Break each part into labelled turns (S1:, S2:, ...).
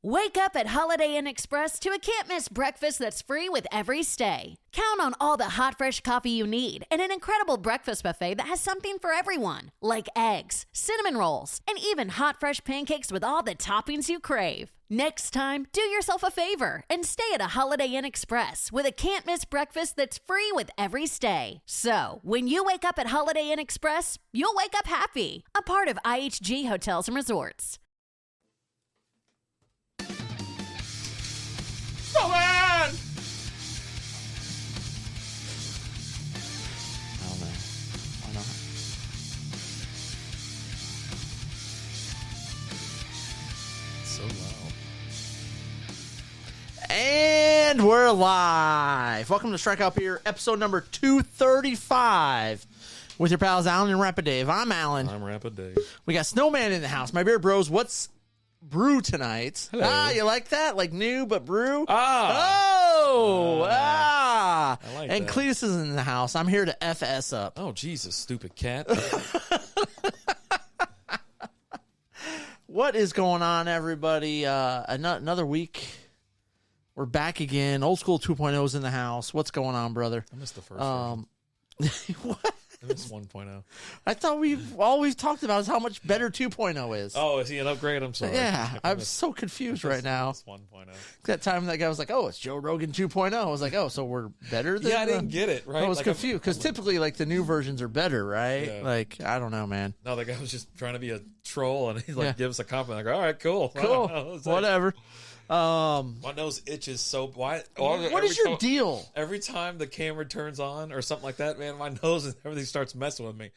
S1: Wake up at Holiday Inn Express to a can't-miss breakfast that's free with every stay. Count on all the hot, fresh coffee you need and an incredible breakfast buffet that has something for everyone, like eggs, cinnamon rolls, and even hot, fresh pancakes with all the toppings you crave. Next time, do yourself a favor and stay at a Holiday Inn Express with a can't-miss breakfast that's free with every stay. So, when you wake up at Holiday Inn Express, you'll wake up happy. A part of IHG Hotels and Resorts.
S2: Oh, man!
S3: I don't know. Why not?
S2: So loud.
S3: And we're live. Welcome to Strikeout Beer, episode number 235. With your pals Alan and Rapid Dave. I'm Alan.
S2: I'm Rapid Dave.
S3: We got Snowman in the house. My beer bros, what's brew tonight?
S2: Hello.
S3: Ah, you like that? Like new but brew?
S2: I like
S3: and
S2: that.
S3: Cletus is in the house. I'm here to FS up.
S2: Oh, Jesus, stupid cat.
S3: What is going on, everybody? Another week. We're back again. Old School 2.0 is in the house. What's going on, brother?
S2: I missed the first version.
S3: What?
S2: I missed 1.0.
S3: I thought all we've talked about is how much better 2.0 is.
S2: Oh, is he an upgrade? I'm sorry.
S3: Yeah, I'm so confused right now.
S2: It's 1.0.
S3: That time that guy was like, "Oh, it's Joe Rogan 2.0." I was like, "Oh, so we're better than."
S2: Yeah, I didn't get it, right?
S3: I was
S2: Like,
S3: confused because typically, like the new versions are better, right?
S2: Yeah.
S3: Like I don't know, man.
S2: No, the guy was just trying to be a troll, and he
S3: Yeah.
S2: gives us a compliment. Like, all right, cool.
S3: Cool, whatever.
S2: My nose itches so. Why?
S3: What is your deal?
S2: Every time the camera turns on or something like that, man, my nose and everything starts messing with me.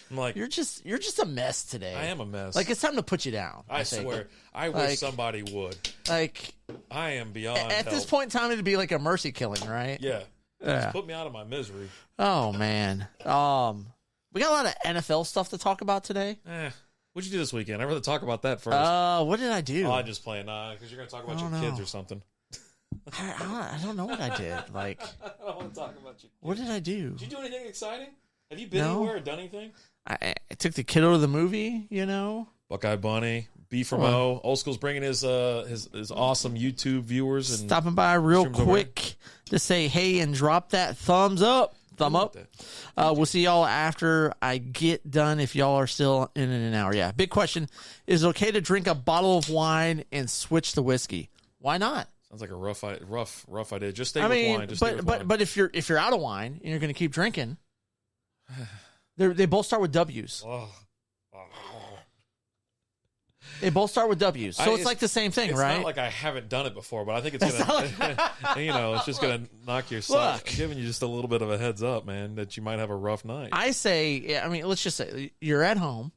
S2: I'm like,
S3: You're just a mess today.
S2: I am a mess.
S3: Like it's time to put you down.
S2: I
S3: think.
S2: swear. I
S3: Like-
S2: wish somebody would.
S3: Like
S2: I am beyond
S3: at this
S2: help.
S3: point in time, it'd be like a mercy killing, right?
S2: Yeah.
S3: Yeah.
S2: Just put me out of my misery.
S3: Oh man. We got a lot of NFL stuff to talk about today.
S2: What'd you do this weekend? I'd rather talk about that first.
S3: What did I do?
S2: Oh, I'm just playing. Because you're going to talk about
S3: I
S2: your
S3: don't
S2: kids
S3: know.
S2: or something.
S3: I don't know what I did. Like,
S2: I don't want to talk about you.
S3: what did I do?
S2: Did you do anything exciting? Have you been
S3: No.
S2: anywhere or done anything?
S3: I took the kiddo to the movie, you know.
S2: Buckeye Bunny, B from O. Old School's bringing his awesome YouTube viewers. And
S3: Stopping by real
S2: streams over
S3: quick to say hey and drop that thumbs up. Thumb up. We'll see y'all after I get done if y'all are still in an hour. Yeah. Big question. Is it okay to drink a bottle of wine and switch to whiskey? Why not?
S2: Sounds like a rough idea. Just stay
S3: I
S2: with
S3: mean,
S2: wine. Just stay with wine.
S3: but if you're out of wine and you're going to keep drinking, they both start with W's.
S2: Oh.
S3: They both start with W's. So it's like the same thing,
S2: It's
S3: right?
S2: not like I haven't done it before, but I think it's gonna, it's just gonna knock your socks.
S3: Look.
S2: I'm giving you just a little bit of a heads up, man, that you might have a rough night.
S3: I say, I mean, let's just say you're at home,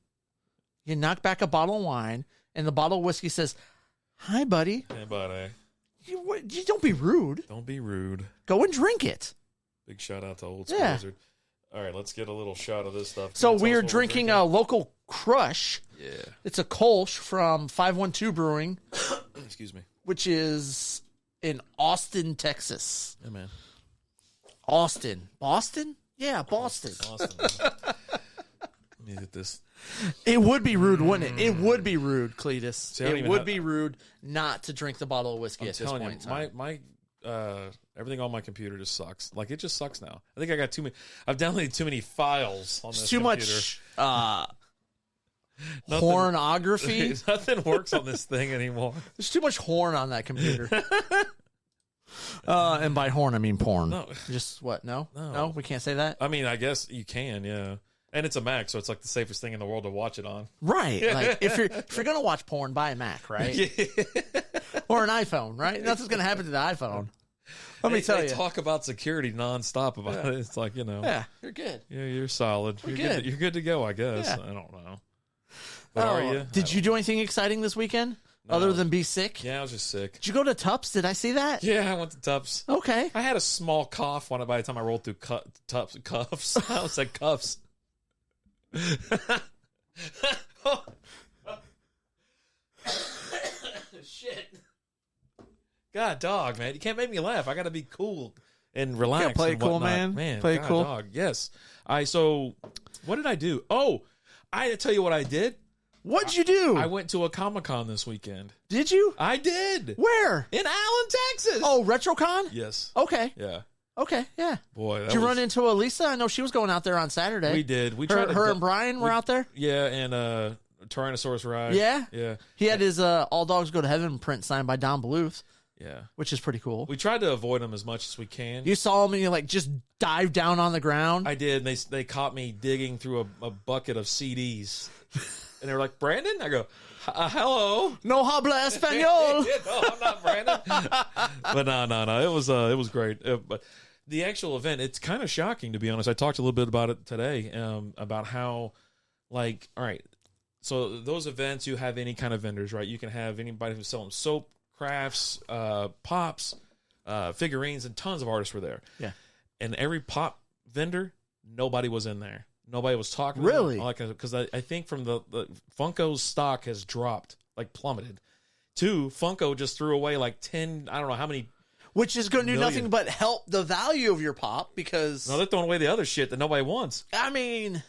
S3: you knock back a bottle of wine, and the bottle of whiskey says, "Hi, buddy."
S2: Hey, buddy,
S3: You don't be rude.
S2: don't be rude.
S3: Go and drink it.
S2: Big shout out to Old School
S3: Yeah.
S2: Wizard. All right, let's get a little shot of this stuff.
S3: So
S2: Can you tell us
S3: we're
S2: what
S3: drinking a local crush.
S2: Yeah.
S3: It's a Kolsch from 512 Brewing,
S2: Excuse me.
S3: which is in Austin, Texas.
S2: Yeah, man.
S3: Austin. Boston? Yeah, Boston.
S2: Austin. Let me hit this.
S3: It would be rude, wouldn't it? It would be rude, Cletus.
S2: I don't
S3: It
S2: even
S3: would
S2: have-
S3: be rude not to drink the bottle of whiskey
S2: I'm
S3: at this
S2: telling
S3: point
S2: you,
S3: in time.
S2: my everything on my computer just sucks. Like it just sucks now. I think I got too many. I've downloaded too many files on this.
S3: It's too
S2: computer.
S3: much
S2: Nothing-
S3: pornography.
S2: Nothing works on this thing anymore.
S3: There's too much horn on that computer. And by horn, I mean porn.
S2: No.
S3: Just what? No?
S2: No.
S3: No, we can't say that?
S2: I mean, I guess you can, yeah. And it's a Mac, so it's like the safest thing in the world to watch it on.
S3: Right. Like if you're gonna watch porn, buy a Mac, right? Or an iPhone, right? Nothing's gonna happen to the iPhone. Let me tell
S2: they
S3: you.
S2: talk about security nonstop about it. It's like,
S3: Yeah, you're good.
S2: you're solid.
S3: We're
S2: You're
S3: good.
S2: You're good to go, I guess.
S3: Yeah.
S2: I don't know. But are you?
S3: Did you do anything exciting this weekend other than be sick?
S2: Yeah, I was just sick.
S3: Did you go to Tups? Did I see that?
S2: Yeah, I went to Tups.
S3: Okay.
S2: I had a small cough by the time I rolled through cuffs. I was like cuffs.
S3: Shit.
S2: God, dog, man, you can't make me laugh. I got to be cool and relax.
S3: play it
S2: and
S3: cool,
S2: whatnot.
S3: man. Play it
S2: God,
S3: cool.
S2: dog. Yes. So what did I do? Oh, I had to tell you what I did.
S3: What'd you do?
S2: I went to a Comic-Con this weekend.
S3: Did you?
S2: I did.
S3: Where?
S2: In Allen, Texas.
S3: Oh, RetroCon?
S2: Yes.
S3: Okay.
S2: Yeah.
S3: Okay, yeah.
S2: Boy,
S3: Did you run into Elisa? I know she was going out there on Saturday.
S2: We did. We tried
S3: her and Brian were out there?
S2: Yeah, and Tyrannosaurus Rex.
S3: Yeah?
S2: Yeah.
S3: He had his All Dogs Go to Heaven print signed by Don Bluth.
S2: Yeah.
S3: Which is pretty cool.
S2: We tried to avoid them as much as we can.
S3: You saw him and you just dive down on the ground?
S2: I did. And they caught me digging through a bucket of CDs. And they were like, Brandon? I go, hello.
S3: No habla español.
S2: No, I'm not Brandon. But no. It was great. But the actual event, it's kind of shocking, to be honest. I talked a little bit about it today, about how, all right, so those events, you have any kind of vendors, right? You can have anybody who's selling soap, crafts, pops, figurines, and tons of artists were there.
S3: Yeah.
S2: And every pop vendor, nobody was in there. Nobody was talking.
S3: Really?
S2: Because I think from the Funko's stock has dropped, plummeted. 2, Funko just threw away 10, I don't know how many.
S3: Which is going to do
S2: million.
S3: nothing but help the value of your pop because...
S2: No, they're throwing away the other shit that nobody wants.
S3: I mean...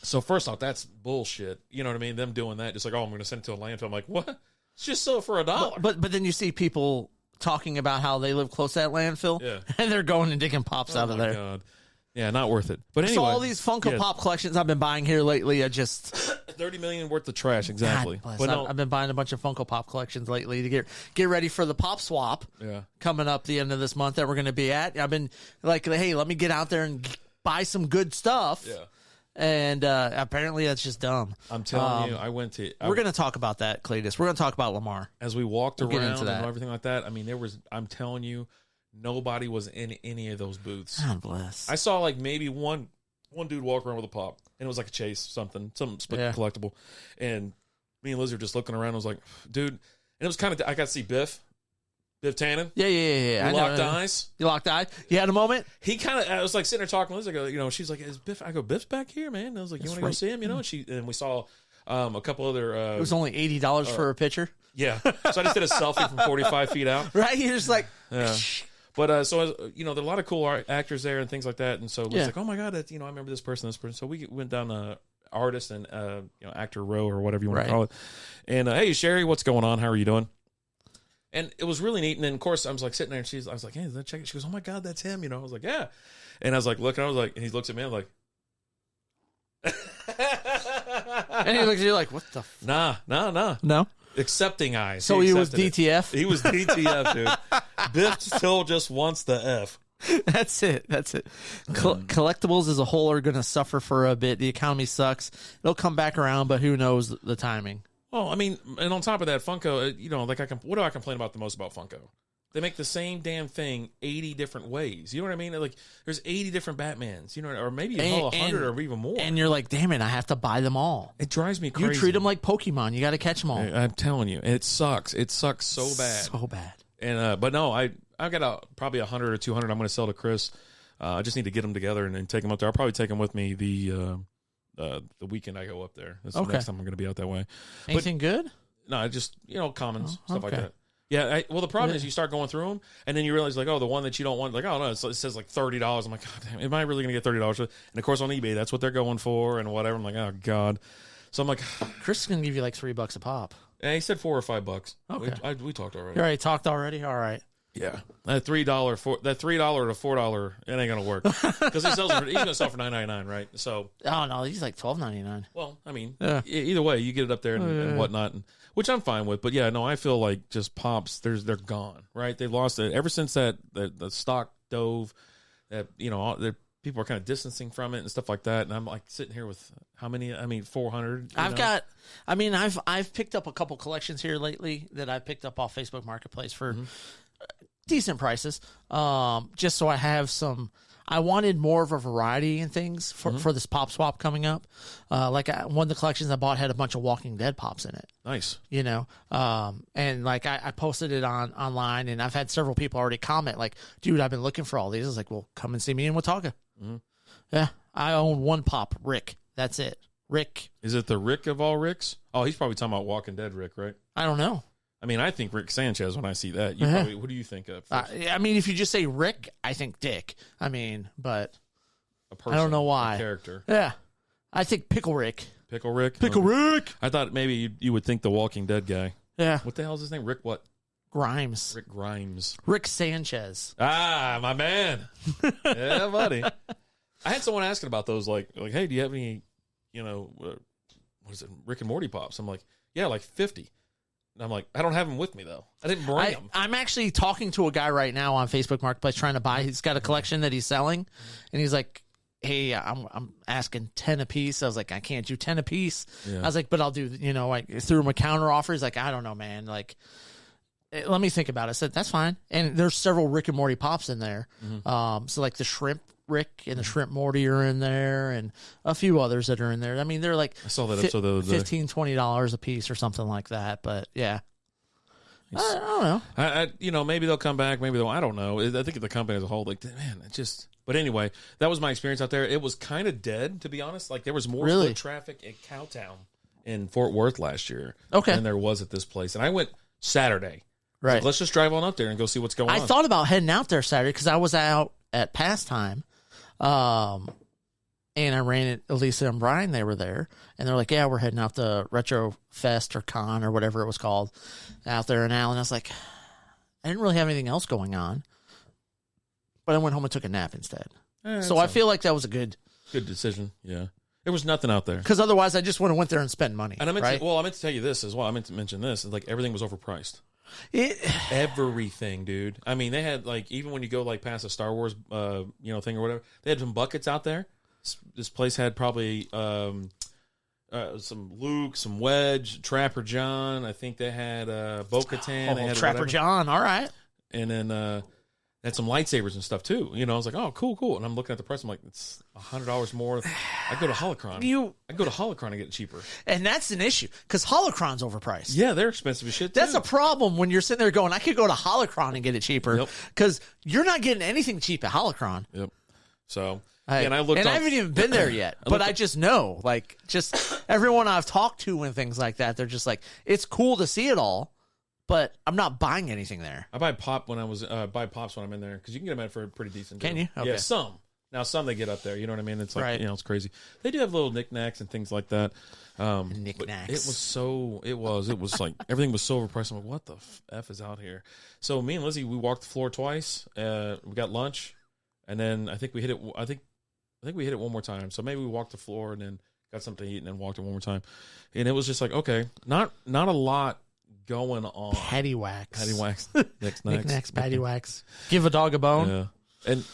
S2: So first off, that's bullshit. You know what I mean? Them doing that, just I'm going to send it to a landfill. I'm like, what? It's just sold for $1.
S3: But then you see people talking about how they live close to that landfill,
S2: Yeah.
S3: and they're going and digging pops out of there.
S2: God. Yeah, not worth it. But anyway,
S3: So all these Funko Pop collections I've been buying here lately, I just...
S2: $30 million worth of trash, exactly.
S3: God bless.
S2: But no,
S3: I've been buying a bunch of Funko Pop collections lately to get ready for the Pop Swap coming up the end of this month that we're going to be at. I've been hey, let me get out there and buy some good stuff.
S2: Yeah.
S3: And apparently that's just dumb.
S2: I'm telling you,
S3: we're going to talk about that, Cletus. We're going to talk about Lamar.
S2: As we walked
S3: get
S2: around
S3: into that.
S2: and everything like that, I mean, I'm telling you, nobody was in any of those booths.
S3: God bless.
S2: I saw maybe one dude walk around with a pop, and it was like a chase, some collectible. And me and Liz were just looking around. I was like, dude, and it was kind of, I got to see Biff Tannen.
S3: Yeah.
S2: We locked eyes.
S3: You locked eyes? You had a moment?
S2: He kind of, I was sitting there talking to Liz. I go, she's like, is Biff? I go, Biff's back here, man. And I was like, you want to go see him? And we saw a couple other.
S3: It was only $80 for a picture.
S2: Yeah. So I just did a selfie from 45 feet out.
S3: Right? You're just like.
S2: Yeah. But there are a lot of cool actors there and things like that. And so Liz's like, oh my God, I remember this person. So we went down artist and actor row or whatever you want to call it. And hey, Sherry, what's going on? How are you doing? And it was really neat. And then, of course, I was like sitting there, and I was like, hey, check it. She goes, oh my God, that's him. I was like, yeah. And I was like, looking, and he looks at me, I'm like,
S3: and he looks at you like, what the?
S2: Nah.
S3: No.
S2: Accepting eyes.
S3: So he was DTF?
S2: He was DTF, dude. Biff still just wants the F.
S3: That's it. Collectibles as a whole are going to suffer for a bit. The economy sucks. It'll come back around, but who knows the timing.
S2: Well, I mean, and on top of that, Funko, what do I complain about the most about Funko? They make the same damn thing 80 different ways. You know what I mean? There's 80 different Batmans, or maybe 100 or even more.
S3: And you're like, damn it, I have to buy them all.
S2: It drives me crazy.
S3: You treat them like Pokemon. You got to catch them all.
S2: I'm telling you, it sucks. It sucks so bad.
S3: So bad.
S2: And but no, I've got probably 100 or 200 I'm going to sell to Chris. I just need to get them together and take them up there. I'll probably take them with me the weekend I go up there. That's the next time I'm going to be out that way.
S3: Anything good?
S2: No, just commons, stuff like that. Yeah, the problem is you start going through them, and then you realize, the one that you don't want, oh, no, it says $30. I'm like, God damn, am I really going to get $30? And, of course, on eBay, that's what they're going for and whatever. I'm like, oh, God. So I'm like...
S3: Chris is going to give you $3 a pop.
S2: Yeah, he said $4 or $5.
S3: Okay.
S2: We talked already.
S3: You already talked already? All right.
S2: Yeah. That $3 to $4, it ain't going to work. Because he's going to sell for $9.99, right? So...
S3: Oh, no, he's $12.99.
S2: Well, I mean, either way, you get it up there and whatnot, which I'm fine with. But yeah, no, I feel like just pops, they're gone, right? They lost it ever since the stock dove. That people are kind of distancing from it and stuff like that. And I'm like sitting here with how many? 400.
S3: I've picked up a couple collections here lately that I picked up off Facebook Marketplace for decent prices. Just so I have some. I wanted more of a variety in things for this pop swap coming up. One of the collections I bought had a bunch of Walking Dead pops in it.
S2: Nice.
S3: And I posted it online, and I've had several people already comment dude, I've been looking for all these. I was like, well, come and see me in Watauga. Mm-hmm. Yeah. I own one pop, Rick. That's it. Rick.
S2: Is it the Rick of all Ricks? Oh, he's probably talking about Walking Dead Rick, right?
S3: I don't know.
S2: I mean, I think Rick Sanchez when I see that. What do you think of?
S3: If you just say Rick, I think Dick. But
S2: a person,
S3: I don't know why.
S2: A character.
S3: Yeah. I think Pickle Rick.
S2: Pickle Rick.
S3: Pickle Rick.
S2: I thought maybe you would think the Walking Dead guy.
S3: Yeah.
S2: What the hell is his name? Rick what?
S3: Grimes.
S2: Rick Grimes.
S3: Rick Sanchez.
S2: Ah, my man. Yeah, buddy. I had someone asking about those, like, hey, do you have any, what is it, Rick and Morty pops? I'm like, yeah, like 50. And I'm like, I don't have them with me, though. I didn't bring them.
S3: I'm actually talking to a guy right now on Facebook Marketplace trying to buy. He's got a collection that he's selling, and he's like, hey, I'm asking 10 a piece. I was like, I can't do 10 a piece. Yeah. I was like, but I'll do, like, threw him a counter offer. He's like, I don't know, man. Like, let me think about it. I said, that's fine. And there's several Rick and Morty pops in there. Mm-hmm. So like the Shrimp Rick and the Shrimp Morty are in there, and a few others that are in there. I mean, they're like,
S2: I saw that episode the other day.
S3: $15, $20 a piece or something like that. But yeah, I don't know.
S2: Maybe they'll come back. Maybe they'll. I don't know. I think the company as a whole, like, man, it just. But anyway, that was my experience out there. It was kind of dead, to be honest. Like, there was more foot traffic at Cowtown in Fort Worth last year than there was at this place. And I went Saturday.
S3: Right.
S2: So let's just drive on up there and go see what's going on.
S3: I thought about heading out there Saturday because I was out at Pastime. And I ran it. Elisa and Brian, they were there. And they're like, yeah, we're heading out to Retro Fest or Con or whatever it was called out there in Allen. I was like, I didn't really have anything else going on. But I went home and took a nap instead. So I feel like that was a good
S2: decision. Yeah. There was nothing out there.
S3: Because otherwise I just would have went there and spent money.
S2: And I meant to tell you this as well. I meant to mention this. Like, everything was overpriced. Everything, dude. I mean, they had, like, even when you go, like, past a Star Wars, thing or whatever, they had some buckets out there. This place had probably some Luke, some Wedge, Trapper John. I think they had Bo-Katan. They had
S3: Trapper John. All right.
S2: And then they had some lightsabers and stuff too. I was like, oh, cool. And I'm looking at the price. I'm like, it's $100 more. I go to Holocron. I go to Holocron and get it cheaper.
S3: And that's an issue because Holocron's overpriced.
S2: Yeah, they're expensive as shit.
S3: That's a problem when you're sitting there going, I could go to Holocron and get it cheaper because you're not getting anything cheap at Holocron.
S2: Yep. So.
S3: I haven't even been there yet, but I just know, like, just everyone I've talked to and things like that, they're just like, it's cool to see it all, but I'm not buying anything there.
S2: I buy pops when I'm in there because you can get them at for a pretty decent deal.
S3: Can you? Okay.
S2: Yeah, some. Now some they get up there. You know what I mean? It's like it's crazy. They do have little knickknacks and things like that.
S3: Knickknacks.
S2: It was like everything was so overpriced. I'm like, what the f is out here? So me and Lizzie, we walked the floor twice. We got lunch, and then I think we hit it. I think we hit it one more time. So maybe we walked the floor and then got something to eat and then walked it one more time. And it was just like, okay, not a lot going on.
S3: Patty wax.
S2: Knickknacks.
S3: Patty wax. Give a dog a bone.
S2: Yeah. And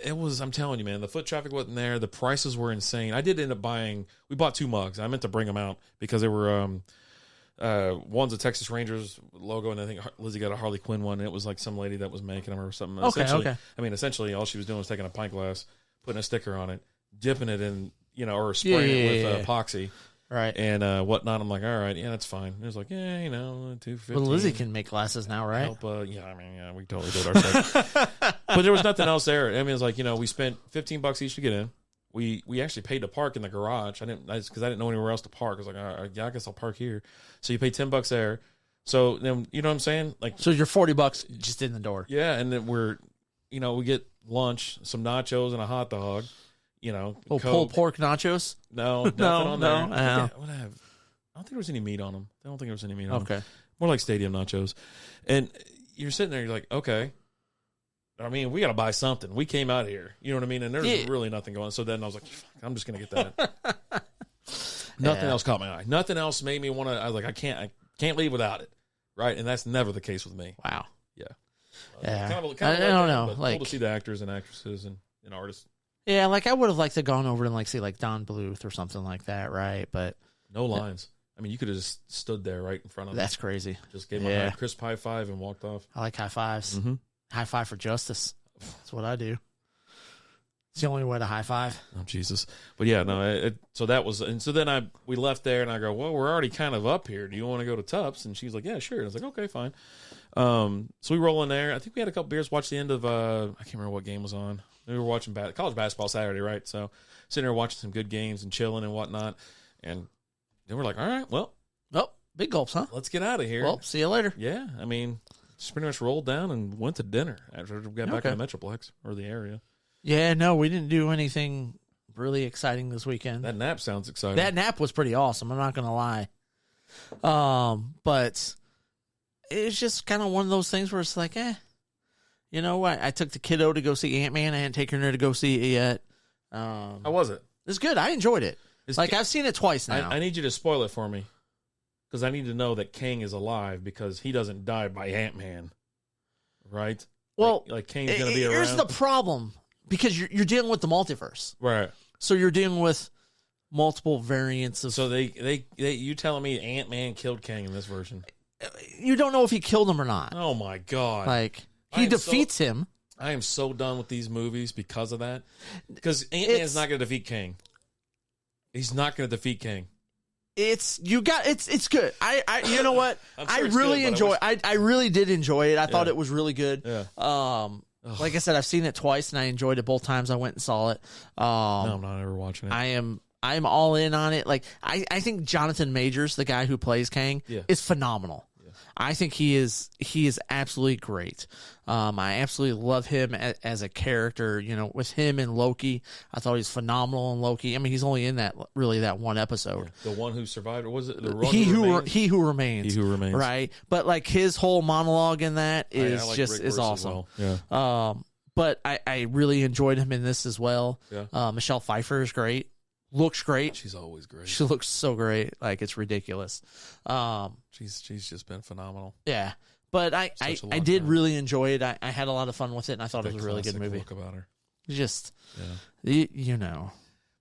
S2: it was, I'm telling you, man, the foot traffic wasn't there. The prices were insane. I did end up we bought 2 mugs. I meant to bring them out because they were, one's a Texas Rangers logo, and I think Lizzie got a Harley Quinn one. And it was like some lady that was making them or something.
S3: Okay.
S2: I mean, essentially all she was doing was taking a pint glass, putting a sticker on it, dipping it in, or spraying it with epoxy,
S3: right,
S2: and whatnot. I'm like, all right, yeah, that's fine. It was like, yeah, $2.50.
S3: Well, Lizzie can make glasses now, right?
S2: Help, we totally did ourselves. But there was nothing else there. I mean, it's like, we spent $15 each to get in. We actually paid to park in the garage. Because I didn't know anywhere else to park. I was like, all right, yeah, I guess I'll park here. So you pay $10 there. So then, you know what I'm saying? Like,
S3: so you're $40 just in the door.
S2: Yeah, and then we get lunch, some nachos and a hot dog,
S3: pulled pork nachos?
S2: No, nothing on there.
S3: No.
S2: I don't think there was any meat on them. I don't think there was any meat on them.
S3: Okay.
S2: More like stadium nachos. And you're sitting there, you're like, okay. I mean, we got to buy something. We came out here. You know what I mean? And there's really nothing going on. So then I was like, I'm just going to get that. Nothing else caught my eye. Nothing else made me want to. I was like, I can't leave without it. Right? And that's never the case with me.
S3: Wow.
S2: Yeah.
S3: Yeah.
S2: I
S3: don't know.
S2: Like, cool to see the actors and actresses and artists.
S3: Yeah, like I would have liked to gone over and see like Don Bluth or something like that, right? But
S2: no lines. I mean, you could have just stood there right in front of them.
S3: That's crazy.
S2: Just gave him a crisp high five and walked off.
S3: I like high fives.
S2: Mm-hmm.
S3: High five for justice. That's what I do. It's the only way to high five.
S2: Oh, Jesus. But yeah, no, so that was, and so then we left there and I go, well, we're already kind of up here. Do you want to go to Tups? And she's like, yeah, sure. And I was like, okay, fine. So we roll in there. I think we had a couple beers, watched the end of, I can't remember what game was on. We were watching college basketball Saturday, right? So sitting there watching some good games and chilling and whatnot. And then we're like, all right, well.
S3: Oh, big gulps, huh?
S2: Let's get out of here.
S3: Well, see you later.
S2: Yeah, I mean, just pretty much rolled down and went to dinner after we got back in the Metroplex or the area.
S3: Yeah, no, we didn't do anything really exciting this weekend.
S2: That nap sounds exciting.
S3: That nap was pretty awesome. I'm not going to lie. But it's just kind of one of those things where it's like, you know what? I took the kiddo to go see Ant-Man. I hadn't taken her to go see it yet.
S2: How was it?
S3: It's good. I enjoyed it. I've seen it twice now.
S2: I need you to spoil it for me. Because I need to know that Kang is alive because he doesn't die by Ant-Man. Right?
S3: Well,
S2: like Kang's going to be around.
S3: Here's the problem. Because you're dealing with the multiverse.
S2: Right.
S3: So you're dealing with multiple variants of...
S2: So you telling me Ant-Man killed Kang in this version?
S3: You don't know if he killed him or not.
S2: Oh, my God.
S3: Like, he defeats him.
S2: I am so done with these movies because of that. Because Ant-Man's not going to defeat Kang. He's not going to defeat Kang. It's good. I you know what? I really did enjoy it. I thought it was really good.
S3: Yeah. Like I said, I've seen it twice and I enjoyed it both times I went and saw it.
S2: No, I'm not ever watching it.
S3: I'm all in on it. Like I think Jonathan Majors, the guy who plays Kang, is phenomenal. Yeah. I think he is absolutely great. I absolutely love him as a character. You know, with him and Loki, I thought he's phenomenal in Loki. I mean, he's only in that one episode.
S2: Yeah. The one who survived, or was it
S3: He Who Remains?
S2: He Who Remains,
S3: right? But like his whole monologue in that is awesome.
S2: Well. Yeah.
S3: But I really enjoyed him in this as well.
S2: Yeah.
S3: Michelle Pfeiffer is great. Looks great.
S2: She's always great.
S3: She looks so great. Like, it's ridiculous.
S2: She's just been phenomenal.
S3: Yeah. But I did really enjoy it. I had a lot of fun with it, and I thought it was a really good movie.
S2: Look about her.
S3: Just, you know.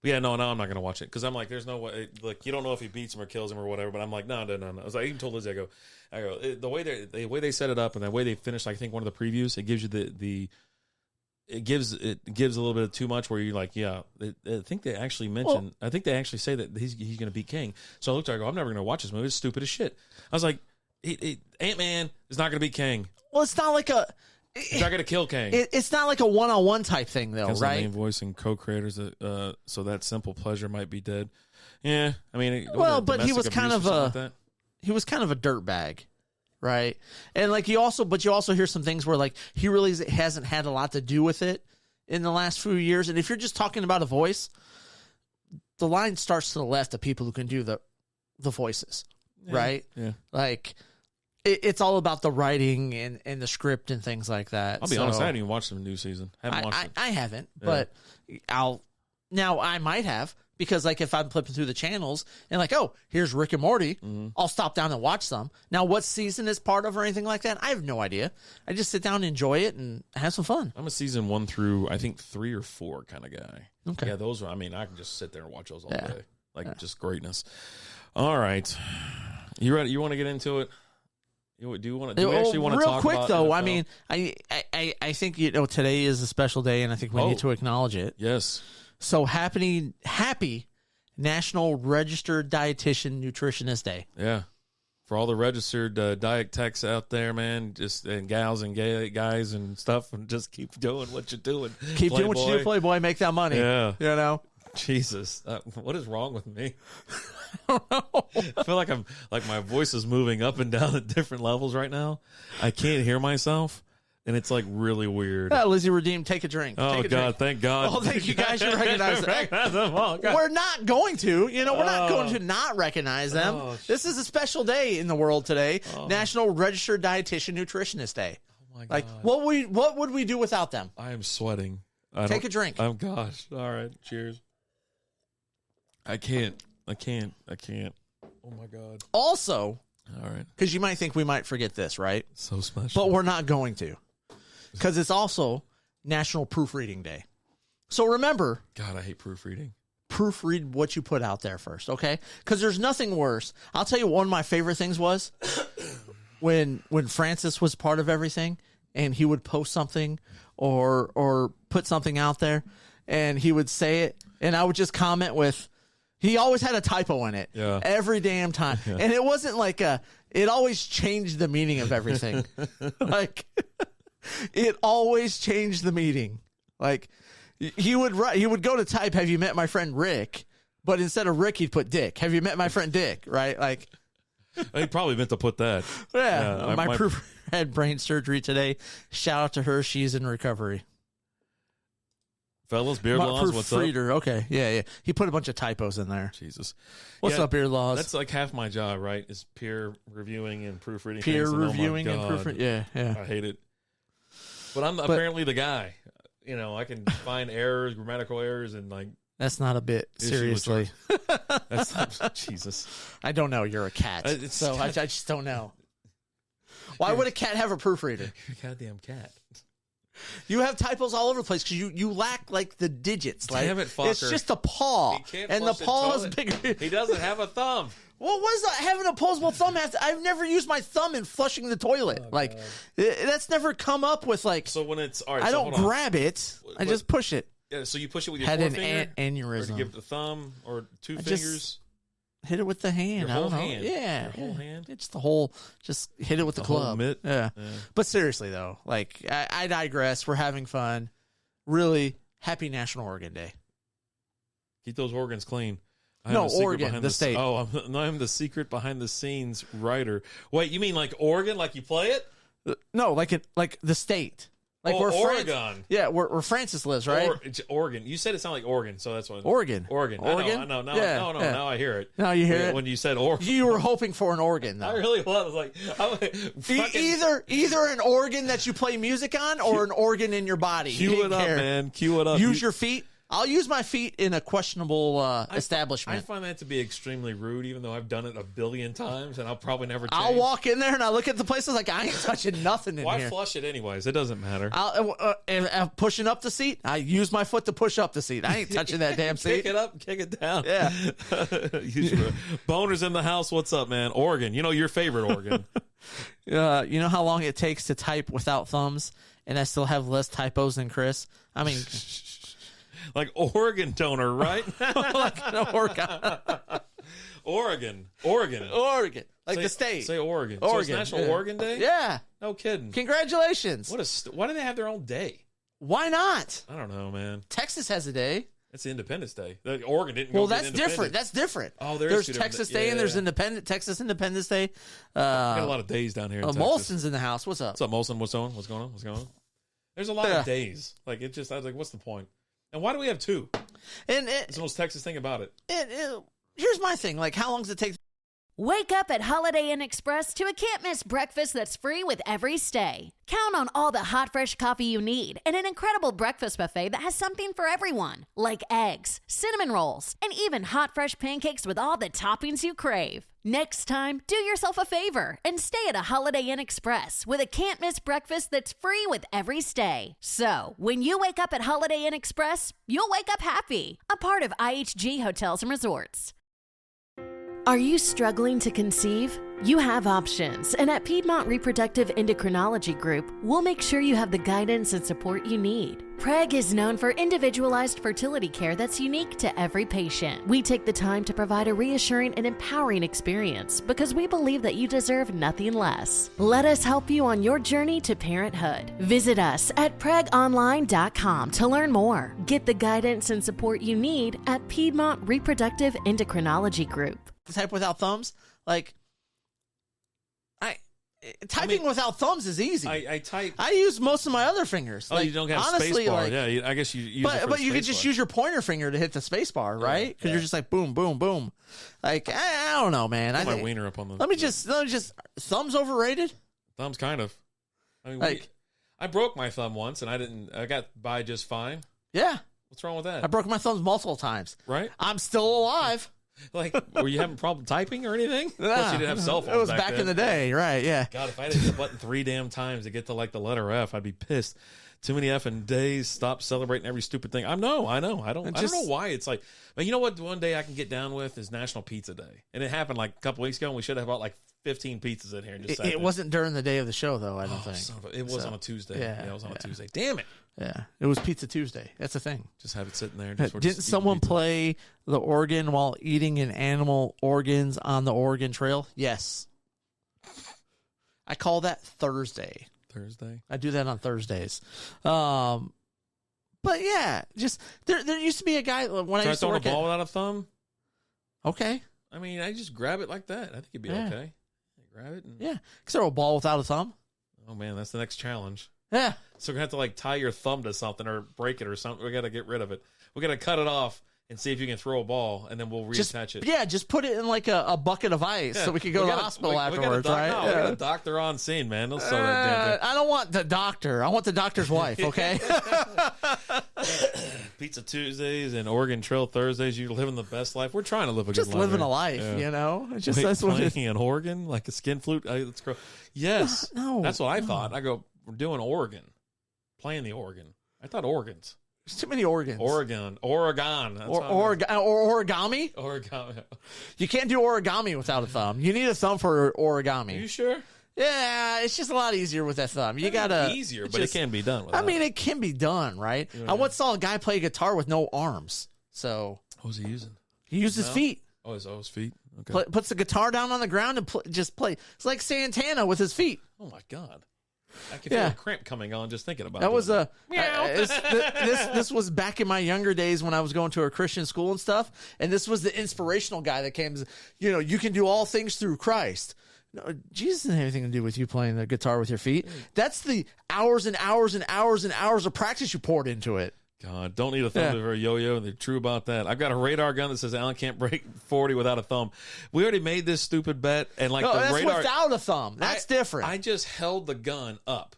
S2: Yeah, no, I'm not going to watch it because I'm like, there's no way. Like, you don't know if he beats him or kills him or whatever. But I'm like, no. I was like, I even told Lizzie, I go, the way they set it up and the way they finished, I think one of the previews, it gives you it gives a little bit of too much where you're like, I think they actually mentioned, I think they actually say that he's going to beat King. So I looked at it, I go, I'm never going to watch this movie. It's stupid as shit. I was like, Ant-Man is not going to beat King.
S3: Well, it's not like
S2: he's not going to kill King.
S3: It's not like a one-on-one type thing, though, right?
S2: The main voice and co-creators, so that simple pleasure might be dead. Yeah, I mean,
S3: but he was kind of a dirtbag. Right. And like you also hear some things where like he really hasn't had a lot to do with it in the last few years. And if you're just talking about a voice, the line starts to the left of people who can do the voices. Right.
S2: Yeah.
S3: Like it's all about the writing and the script and things like that.
S2: I'll be honest, I haven't even watched the new season. I
S3: haven't, but I might have. Because, like, if I'm flipping through the channels and, like, oh, here's Rick and Morty, I'll stop down and watch some. Now, what season is part of or anything like that, I have no idea. I just sit down and enjoy it and have some fun.
S2: I'm a season 1 through, I think, 3 or 4 kind of guy.
S3: Okay.
S2: Yeah, those are, I mean, I can just sit there and watch those all day. Like, just greatness. All right. You ready? You want to get into it? Do you actually want to talk about it? Real quick,
S3: though, I mean, I think, you know, today is a special day, and I think we need to acknowledge it.
S2: Yes.
S3: So happy National Registered Dietitian Nutritionist Day.
S2: Yeah. For all the registered diet techs out there, man, and gals and guys and stuff, and just keep doing what you're doing.
S3: Keep doing what you do, Playboy. Make that money.
S2: Yeah.
S3: You know?
S2: Jesus. What is wrong with me? I don't know. I feel like my voice is moving up and down at different levels right now. I can't hear myself. And it's like really weird.
S3: Lizzie Redeem, take a drink.
S2: Oh, God, thank God.
S3: Oh, thank you guys. You recognize them. We're not going to. We're not going to not recognize them. This is a special day in the world today. National Registered Dietitian Nutritionist Day. Oh, my God. Like, what would we do without them?
S2: I am sweating.
S3: Take a drink.
S2: Oh, gosh. All right. Cheers. I can't. Oh, my God.
S3: Also,
S2: all right,
S3: because you might think we might forget this, right?
S2: So special.
S3: But we're not going to. Because it's also National Proofreading Day. So remember.
S2: God, I hate proofreading.
S3: Proofread what you put out there first, okay? Because there's nothing worse. I'll tell you one of my favorite things was when Francis was part of everything and he would post something or put something out there and he would say it and I would just comment with, he always had a typo in it.
S2: Yeah.
S3: Every damn time. Yeah. And it wasn't like it always changed the meaning of everything. Like... It always changed the meaning. Like he would go to type, "Have you met my friend Rick?" But instead of Rick, he'd put Dick. "Have you met my friend Dick?" Right? Like
S2: he probably meant to put that.
S3: Yeah. My proof had brain surgery today. Shout out to her. She's in recovery.
S2: Fellas, beer laws, what's up?
S3: Okay, yeah. He put a bunch of typos in there.
S2: Jesus.
S3: What's up, beer laws?
S2: That's like half my job, right? Is peer reviewing and proofreading.
S3: Peer
S2: things,
S3: reviewing and proofreading. Yeah.
S2: I hate it. But I'm apparently the guy. I can find errors, grammatical errors, and like.
S3: That's not a bit, seriously.
S2: That's not, Jesus.
S3: I don't know. You're a cat. I just don't know. Why would a cat have a proofreader?
S2: You're a goddamn cat.
S3: You have typos all over the place because you lack like the digits. Like,
S2: damn it, fucker.
S3: It's just a paw, and the paw is bigger.
S2: He doesn't have a thumb.
S3: Well, what does having an opposable thumb have to? I've never used my thumb in flushing the toilet. That's never come up with like.
S2: So when it's all right,
S3: I don't grab it. I just push it.
S2: Yeah, so you push it with your
S3: had
S2: forefinger,
S3: an aneurysm.
S2: Or do you give it the thumb or two fingers.
S3: Hit it with the hand.
S2: Your whole
S3: I don't know.
S2: hand.
S3: Yeah,
S2: your whole hand.
S3: It's the whole. Just hit it with the club.
S2: Whole mitt.
S3: Yeah. But seriously though, like I digress. We're having fun. Really happy National Organ Day.
S2: Keep those organs clean.
S3: Oregon, the state.
S2: Oh, I'm the secret behind the scenes writer. Wait, you mean like Oregon, like you play it?
S3: No, like the state. Like where
S2: Oregon.
S3: Where Francis lives, right?
S2: Oregon. You said it sounded like Oregon, so that's what.
S3: Oregon.
S2: I know. Now I hear it.
S3: Now you hear it
S2: when you said Oregon.
S3: You were hoping for an organ, though.
S2: I really was. Like
S3: either an organ that you play music on, or an organ in your body.
S2: Cue it up, man. Cue it up.
S3: Use your feet. I'll use my feet in a questionable establishment.
S2: I find that to be extremely rude, even though I've done it a billion times, and I'll probably never change.
S3: I'll walk in there and I look at the place. I was like, I ain't touching nothing in here.
S2: Why flush it anyways? It doesn't matter.
S3: I'm pushing up the seat. I use my foot to push up the seat. I ain't touching that damn seat.
S2: Kick it up, kick it down.
S3: Yeah.
S2: Boners in the house. What's up, man? Oregon. Your favorite Oregon.
S3: You know how long it takes to type without thumbs, and I still have less typos than Chris? I mean...
S2: Like organ donor, right?
S3: Like an organ.
S2: Oregon.
S3: Like the state.
S2: Say Oregon.
S3: Oregon.
S2: So it's National Oregon Day?
S3: Yeah.
S2: No kidding.
S3: Congratulations.
S2: Why do they have their own day?
S3: Why not?
S2: I don't know, man.
S3: Texas has a day.
S2: It's Independence Day. Oregon didn't.
S3: Well, that's different. That's different.
S2: Oh,
S3: there's Texas Day and there's Texas Independence Day.
S2: Got a lot of days down here. In Texas.
S3: Molson's in the house. What's up?
S2: What's up, Molson? What's going on? There's a lot of days. Like I was like, what's the point? And why do we have two?
S3: And
S2: it's the most Texas thing about it.
S3: Here's my thing. Like, how long does it take?
S1: Wake up at Holiday Inn Express to a can't-miss breakfast that's free with every stay. Count on all the hot, fresh coffee you need and an incredible breakfast buffet that has something for everyone, like eggs, cinnamon rolls, and even hot, fresh pancakes with all the toppings you crave. Next time, do yourself a favor and stay at a Holiday Inn Express with a can't-miss breakfast that's free with every stay. So, when you wake up at Holiday Inn Express, you'll wake up happy, a part of IHG Hotels and Resorts. Are you struggling to conceive? You have options, and at Piedmont Reproductive Endocrinology Group, we'll make sure you have the guidance and support you need. PREG is known for individualized fertility care that's unique to every patient. We take the time to provide a reassuring and empowering experience because we believe that you deserve nothing less. Let us help you on your journey to parenthood. Visit us at pregonline.com to learn more. Get the guidance and support you need at Piedmont Reproductive Endocrinology Group.
S3: Type without thumbs, like typing without thumbs is easy.
S2: I type.
S3: I use most of my other fingers.
S2: Oh, like, you don't have
S3: honestly,
S2: space bar.
S3: Like,
S2: yeah, I guess you use
S3: but you could just use your pointer finger to hit the space bar, right? Because you're just like boom, boom, boom. Like I don't know, man.
S2: Put my wiener up on the.
S3: Let me just thumbs overrated.
S2: Thumbs kind of. I mean, I broke my thumb once, and I got by just fine.
S3: Yeah.
S2: What's wrong with that?
S3: I broke my thumbs multiple times.
S2: Right.
S3: I'm still alive.
S2: Like, were you having a problem typing or anything?
S3: Nah,
S2: of course, you didn't have cell phones.
S3: It was back in the day, right? Yeah.
S2: God, if I had hit the button 3 damn times to get to like the letter F, I'd be pissed. Too many effing days. Stop celebrating every stupid thing. I know. I don't know why it's like. But you know what? One day I can get down with is National Pizza Day, and it happened like a couple weeks ago. And we should have bought like 15 pizzas in here. And just
S3: it wasn't during the day of the show, though. I don't think
S2: it was on a Tuesday. Yeah, it was on a Tuesday. Damn it.
S3: Yeah, it was Pizza Tuesday. That's the thing.
S2: Just have it sitting there.
S3: Didn't someone play the organ while eating an animal organs on the Oregon Trail? Yes. I call that Thursday. I do that on Thursdays. But yeah, just there used to be a guy when I used to work
S2: a ball without a thumb.
S3: Okay.
S2: I mean, I just grab it like that. I think it'd be okay. Grab it. And...
S3: Yeah. Throw a ball without a thumb.
S2: Oh man, that's the next challenge.
S3: Yeah.
S2: So we're going to have to like tie your thumb to something or break it or something. We got to get rid of it. We got to cut it off and see if you can throw a ball, and then we'll reattach it.
S3: Yeah, just put it in like a bucket of ice so we can go to the hospital afterwards, right?
S2: No, we got a doctor on scene, man. They'll sew that damn thing.
S3: I don't want the doctor. I want the doctor's wife, okay?
S2: Pizza Tuesdays and Oregon Trail Thursdays. You're living the best life. We're trying to live a good life.
S3: Just living a life, you know? It's just that's what
S2: playing in Oregon, like a skin flute. Let's go. Yes.
S3: No.
S2: That's what I thought. I go, we're doing Oregon. Playing the Oregon. I thought Oregons.
S3: There's too many organs.
S2: Oregon.
S3: Or origami?
S2: Origami.
S3: You can't do origami without a thumb. You need a thumb for origami.
S2: Are you sure?
S3: Yeah, it's just a lot easier with that thumb. You gotta
S2: easier, but it can be done. I
S3: mean, it can be done, right? Yeah. I once saw a guy play guitar with no arms. So
S2: what was he using?
S3: He used his feet.
S2: Oh, his feet. Okay.
S3: Puts the guitar down on the ground and just play. It's like Santana with his feet.
S2: Oh my God. I can feel a cramp coming on just thinking about it.
S3: That was this was back in my younger days when I was going to a Christian school and stuff, and this was the inspirational guy that came. You know, you can do all things through Christ. No, Jesus didn't have anything to do with you playing the guitar with your feet. That's the hours and hours and hours and hours of practice you poured into it.
S2: God, don't need a thumb for a yo-yo, and they're true about that. I've got a radar gun that says Alan can't break 40 without a thumb. We already made this stupid bet, and like
S3: that's without a thumb. That's different.
S2: I just held the gun up,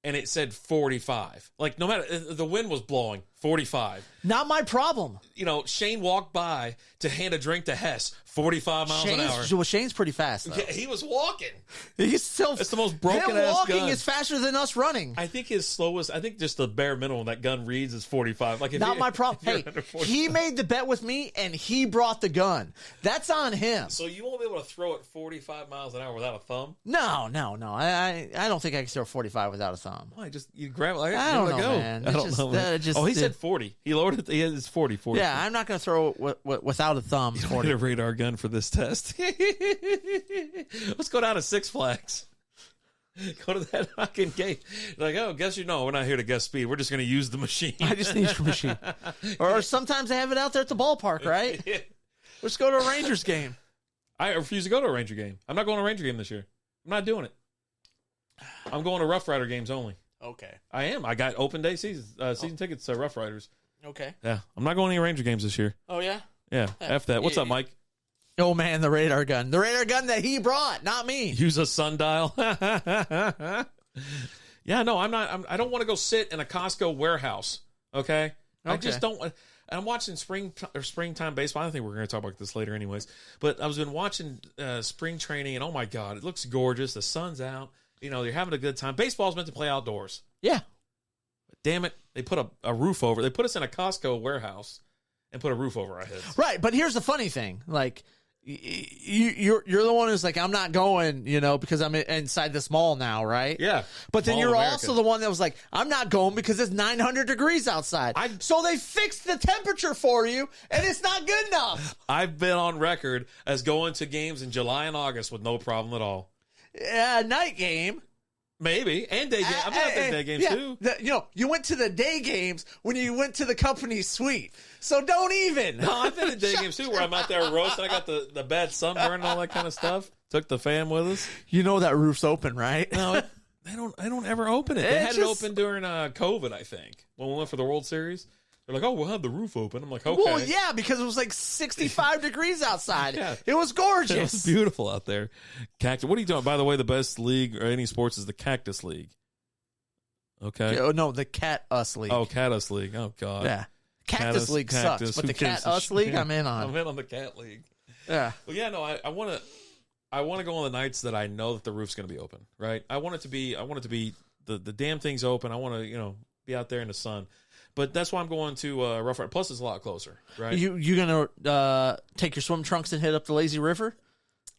S2: and it said 45. Like, no matter, the wind was blowing, 45.
S3: Not my problem.
S2: You know, Shane walked by to hand a drink to Hess, 45 miles an hour.
S3: Well, Shane's pretty fast, though.
S2: Yeah, he was walking.
S3: He's still...
S2: It's the most broken-ass gun.
S3: Walking is faster than us running.
S2: I think his slowest... I think just the bare minimum that gun reads is 45. Like,
S3: Not my problem. Hey, he made the bet with me, and he brought the gun. That's on him.
S2: So you won't be able to throw it 45 miles an hour without a thumb?
S3: No. I don't think I can throw 45 without a thumb.
S2: Why? You grab it like
S3: I don't know, man.
S2: I don't know, man. He said 40. He lowered it. He has 40.
S3: Yeah, I'm not going to throw it without a thumb.
S2: You don't need a radar gun for this test. Let's go down to Six Flags. Go to that fucking gate. Like, oh, guess we're not here to guess speed. We're just going to use the machine.
S3: I just need your machine. Or sometimes they have it out there at the ballpark, right? Let's go to a Rangers game.
S2: I refuse to go to a Ranger game. I'm not going to a Ranger game this year. I'm not doing it. I'm going to Rough Rider games only.
S3: Okay.
S2: I am. I got open day season tickets to Rough Riders.
S3: Okay.
S2: Yeah. I'm not going to any Ranger games this year.
S3: Oh, yeah?
S2: Yeah. F that. What's up, Mike?
S3: Oh, man, the radar gun. The radar gun that he brought, not me.
S2: Use a sundial. Yeah, no, I'm not. I don't want to go sit in a Costco warehouse, okay? I just don't. I'm watching springtime baseball. I don't think we're going to talk about this later anyways. But I've been watching spring training, and oh, my God, it looks gorgeous. The sun's out. You know, you're having a good time. Baseball's meant to play outdoors.
S3: Yeah.
S2: But damn it, they put a roof over. They put us in a Costco warehouse and put a roof over our heads.
S3: Right, but here's the funny thing. Like, you're the one who's like, I'm not going, because I'm inside this mall now, right?
S2: Yeah.
S3: But then you're also the one that was like, I'm not going because it's 900 degrees outside. So they fixed the temperature for you, and it's not good enough.
S2: I've been on record as going to games in July and August with no problem at all.
S3: Night game.
S2: Maybe. And day game. I've been at the day games, too.
S3: You went to the day games when you went to the company suite. So don't even.
S2: No, I've been at day games, too, where I'm out there roasting. I got the bad sunburn and all that kind of stuff. Took the fan with us.
S3: You know that roof's open, right?
S2: No, I don't ever open it. They had it open during COVID, I think, when we went for the World Series. They're like, oh, we'll have the roof open. I'm like, okay.
S3: Well, yeah, because it was like 65 degrees outside. Yeah. It was gorgeous.
S2: It was beautiful out there. Cactus. What are you doing? By the way, the best league or any sports is the Cactus League. Okay.
S3: Oh, no, the Cat Us League.
S2: Oh, Cat Us League. Oh, God.
S3: Yeah. Cactus League sucks, but the Cat Us League, I'm in on.
S2: I'm in on the Cat League.
S3: Yeah.
S2: Well, yeah, no, I want to go on the nights that I know that the roof's going to be open, right? I want it to be the damn thing's open. I want to, be out there in the sun. But that's why I'm going to Rough Rider. Plus, it's a lot closer, right?
S3: You gonna take your swim trunks and head up the lazy river?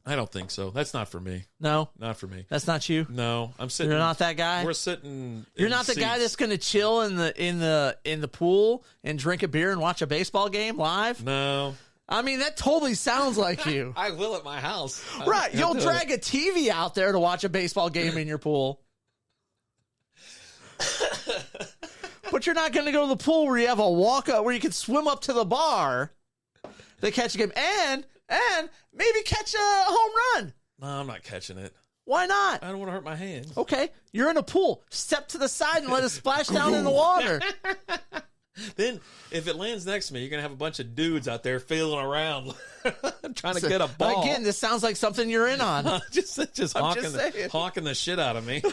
S2: I don't think so. That's not for me.
S3: No,
S2: not for me.
S3: That's not you.
S2: No, I'm sitting.
S3: You're not that guy.
S2: We're sitting.
S3: You're not the guy that's gonna chill in the pool and drink a beer and watch a baseball game live.
S2: No.
S3: I mean, that totally sounds like you.
S2: I will at my house.
S3: Right. You'll drag a TV out there to watch a baseball game in your pool. But you're not going to go to the pool where you have a walk up where you can swim up to the bar to catch a game and maybe catch a home run.
S2: No, I'm not catching it.
S3: Why not?
S2: I don't want to hurt my hands.
S3: Okay, you're in a pool. Step to the side and let it splash down in the water.
S2: Then, if it lands next to me, you're going to have a bunch of dudes out there feeling around trying to get a ball.
S3: Again, this sounds like something you're in on.
S2: just hawking the shit out of me.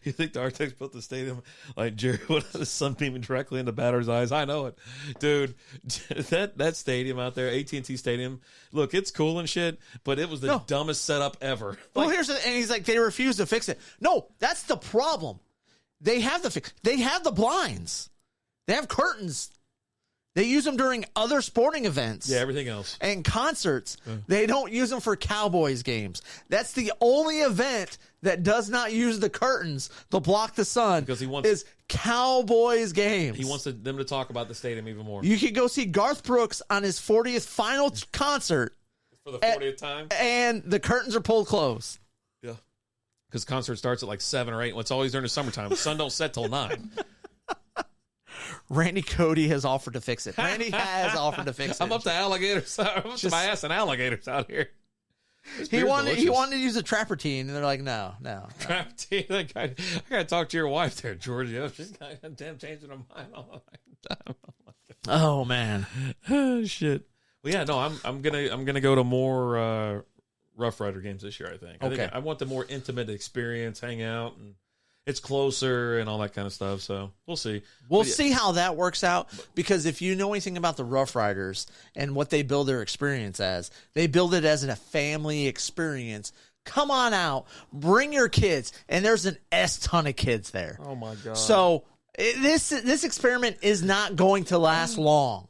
S2: You think the Arctics built the stadium like Jerry would have the sun beaming directly into batter's eyes? I know it, dude. That stadium out there, AT&T Stadium. Look, it's cool and shit, but it was the dumbest setup ever.
S3: Well, and he's like, they refuse to fix it. No, that's the problem. They have They have the blinds. They have curtains. They use them during other sporting events.
S2: Yeah, everything else.
S3: And concerts. They don't use them for Cowboys games. That's the only event that does not use the curtains to block the sun.
S2: Because he wants
S3: is Cowboys games.
S2: He wants them to talk about the stadium even more.
S3: You could go see Garth Brooks on his 40th final concert.
S2: For the 40th time.
S3: And the curtains are pulled closed.
S2: Yeah. Because concert starts at like 7 or 8. Well, it's always during the summertime. The sun don't set till 9.
S3: Randy Cody has offered to fix it. Randy has offered to fix it.
S2: I'm up to alligators. I'm up to my ass and alligators out here.
S3: He wanted to use a trapper team, and they're like, no.
S2: Trapper team. I got to talk to your wife there, Georgia. She's damn changing her mind.
S3: Oh man.
S2: Oh shit. Well, yeah, no, I'm gonna go to more Rough Rider games this year. I think.
S3: Okay.
S2: I want the more intimate experience, hang out, and it's closer and all that kind of stuff. So we'll see.
S3: We'll see how that works out, because if you know anything about the Rough Riders and what they build their experience as, they build it as a family experience. Come on out, bring your kids, and there's an ton of kids there.
S2: Oh my god!
S3: So this experiment is not going to last long.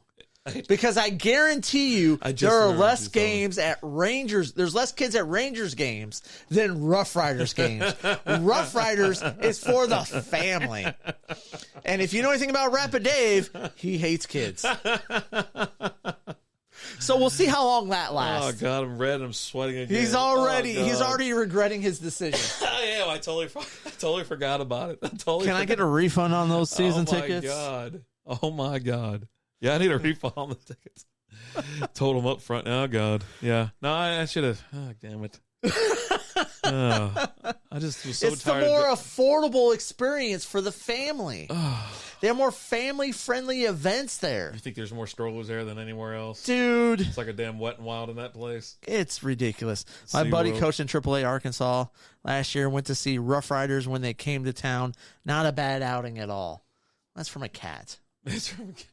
S3: Because I guarantee you there are less games at Rangers. There's less kids at Rangers games than Rough Riders games. Rough Riders is for the family. And if you know anything about Rapid Dave, he hates kids. So we'll see how long that lasts.
S2: Oh god, I'm red. I'm sweating again.
S3: He's already regretting his decision.
S2: I am. I totally forgot about it.
S3: Can I get a refund on those season tickets?
S2: Oh my god. Yeah, I need a refund on the tickets. Told them up front. Oh, God. Yeah. No, I should have. Oh, damn it. I just was so tired.
S3: It's the more affordable experience for the family. They have more family-friendly events there.
S2: You think there's more strollers there than anywhere else?
S3: Dude.
S2: It's like a damn Wet and Wild in that place.
S3: It's ridiculous. My buddy coached in AAA Arkansas last year, went to see Rough Riders when they came to town. Not a bad outing at all. That's from a cat.
S2: It's from a cat.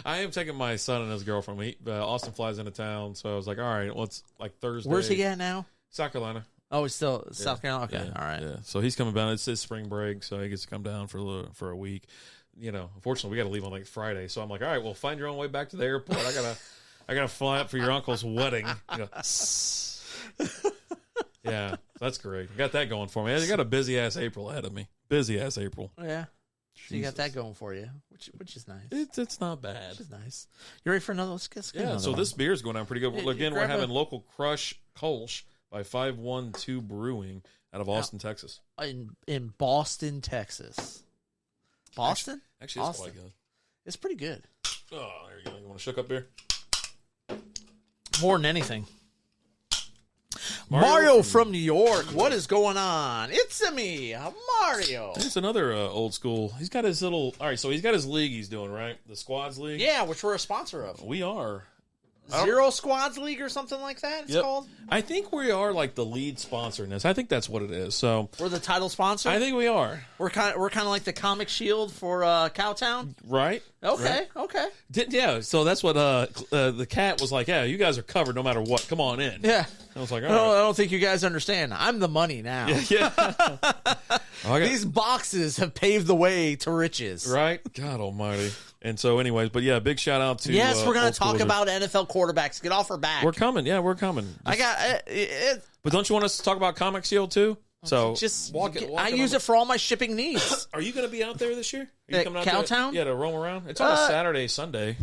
S2: I am taking my son and his girlfriend. Austin flies into town, so I was like, all right, well, it's like Thursday.
S3: Where's he at now?
S2: South Carolina.
S3: Oh, he's still South Carolina? Okay, all right.
S2: Yeah, so he's coming down. It's his spring break, so he gets to come down for a week. You know, unfortunately, we got to leave on like Friday, so I'm like, all right, well, find your own way back to the airport. I gotta fly up for your uncle's wedding. Yeah, that's great. I got that going for me. I got a busy ass April ahead of me. Busy ass April.
S3: Yeah. So you got that going for you, which is nice.
S2: It's not bad.
S3: Which is nice. You ready for another? Let's get
S2: another
S3: one.
S2: This beer's going down pretty good. Again, we're having Local Crush Kolsch by 512 Brewing out of Austin, Texas.
S3: In Boston, Texas. Boston?
S2: Actually, it's quite good.
S3: It's pretty good.
S2: Oh, there you go. You want to shook up beer?
S3: More than anything. Mario from New York. What is going on? It's me, Mario.
S2: It's another old school. He's got his little. All right, so he's got his league he's doing, right? The Squads League.
S3: Yeah, which we're a sponsor of.
S2: We are.
S3: Zero Squads League or something like that it's called?
S2: I think we are like the lead sponsor in this. I think that's what it is. So
S3: we're the title sponsor?
S2: I think we are.
S3: We're kind of like the Comic Shield for Cowtown?
S2: Right.
S3: Okay.
S2: Yeah, so that's what the cat was like, yeah, you guys are covered no matter what. Come on in.
S3: Yeah.
S2: I was like, all
S3: right.
S2: I
S3: don't think you guys understand. I'm the money now.
S2: Yeah.
S3: These boxes have paved the way to riches.
S2: Right? God almighty. And so anyways, but yeah, big shout out to
S3: yes, we're going to talk about NFL quarterbacks. Get off our back.
S2: We're coming. Yeah, we're coming.
S3: I got it.
S2: But don't you want us to talk about Comic Shield too? So
S3: just I use it for all my shipping needs.
S2: Are you going to be out there this year? Are you
S3: coming out Cowtown?
S2: Yeah, to roam around. It's on a Saturday, Sunday.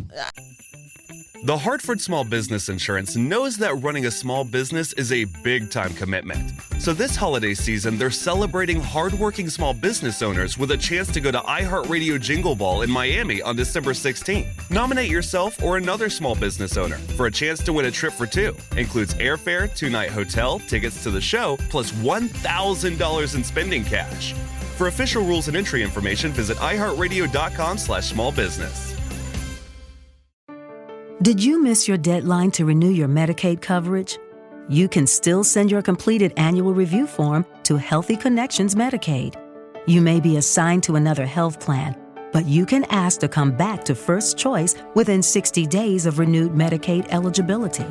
S4: The Hartford Small Business Insurance knows that running a small business is a big-time commitment. So this holiday season, they're celebrating hardworking small business owners with a chance to go to iHeartRadio Jingle Ball in Miami on December 16th. Nominate yourself or another small business owner for a chance to win a trip for two. Includes airfare, 2-night hotel, tickets to the show, plus $1,000 in spending cash. For official rules and entry information, visit iHeartRadio.com/smallbusiness.
S5: Did you miss your deadline to renew your Medicaid coverage? You can still send your completed annual review form to Healthy Connections Medicaid. You may be assigned to another health plan, but you can ask to come back to First Choice within 60 days of renewed Medicaid eligibility.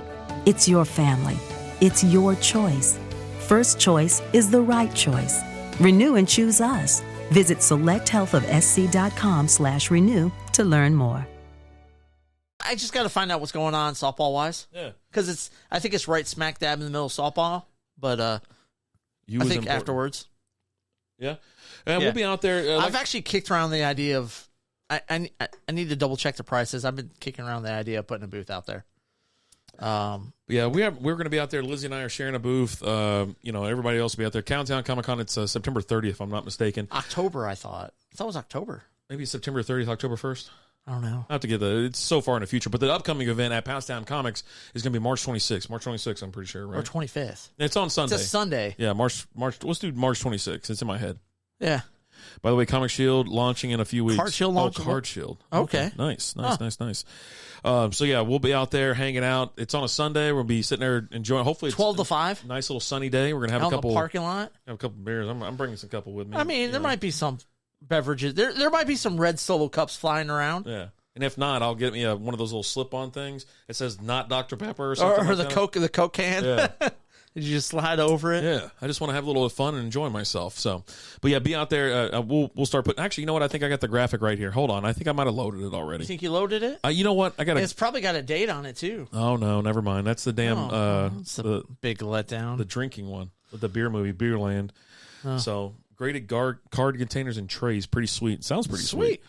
S5: It's your family. It's your choice. First Choice is the right choice. Renew and choose us. Visit selecthealthofsc.com/renew to learn more.
S3: I just got to find out what's going on softball-wise.
S2: Yeah.
S3: Because I think it's right smack dab in the middle of softball, but I think afterwards.
S2: Yeah. We'll be out there.
S3: I've actually kicked around the idea of, I need to double-check the prices. I've been kicking around the idea of putting a booth out there.
S2: Yeah, we're going to be out there. Lizzie and I are sharing a booth. Everybody else will be out there. Countdown Comic-Con, it's September 30th, if I'm not mistaken.
S3: October, I thought. I thought it was October.
S2: Maybe September 30th, October 1st.
S3: I don't know.
S2: I have to get it's so far in the future. But the upcoming event at Poundstown Comics is going to be March 26th. March 26th, I'm pretty sure, right?
S3: Or 25th.
S2: It's on Sunday.
S3: It's a Sunday.
S2: Yeah, March. Let's do March 26th. It's in my head.
S3: Yeah.
S2: By the way, Comic Shield launching in a few weeks.
S3: Card Shield launching?
S2: Card Shield.
S3: Okay.
S2: Nice. So yeah, we'll be out there hanging out. It's on a Sunday. We'll be sitting there enjoying. Hopefully, it's
S3: 12 to 5.
S2: Nice little sunny day. We're gonna have a couple
S3: in the parking lot.
S2: Have a couple beers. I'm bringing some couple with me.
S3: I mean, there might be some beverages. There might be some red Solo cups flying around.
S2: Yeah. And if not, I'll get me one of those little slip-on things. It says not Dr. Pepper or something.
S3: Or the Coke can.
S2: Yeah.
S3: Did you just slide over it?
S2: Yeah. I just want to have a little fun and enjoy myself. So, but yeah, be out there. We'll start putting. Actually, you know what? I think I got the graphic right here. Hold on. I think I might have loaded it already.
S3: You think you loaded it?
S2: You know what?
S3: It's probably got a date on it too.
S2: Oh no, never mind. That's the damn.
S3: It's a big letdown.
S2: The drinking one with the beer movie, Beerland. Oh. So graded card containers and trays. Pretty sweet. Sounds pretty sweet.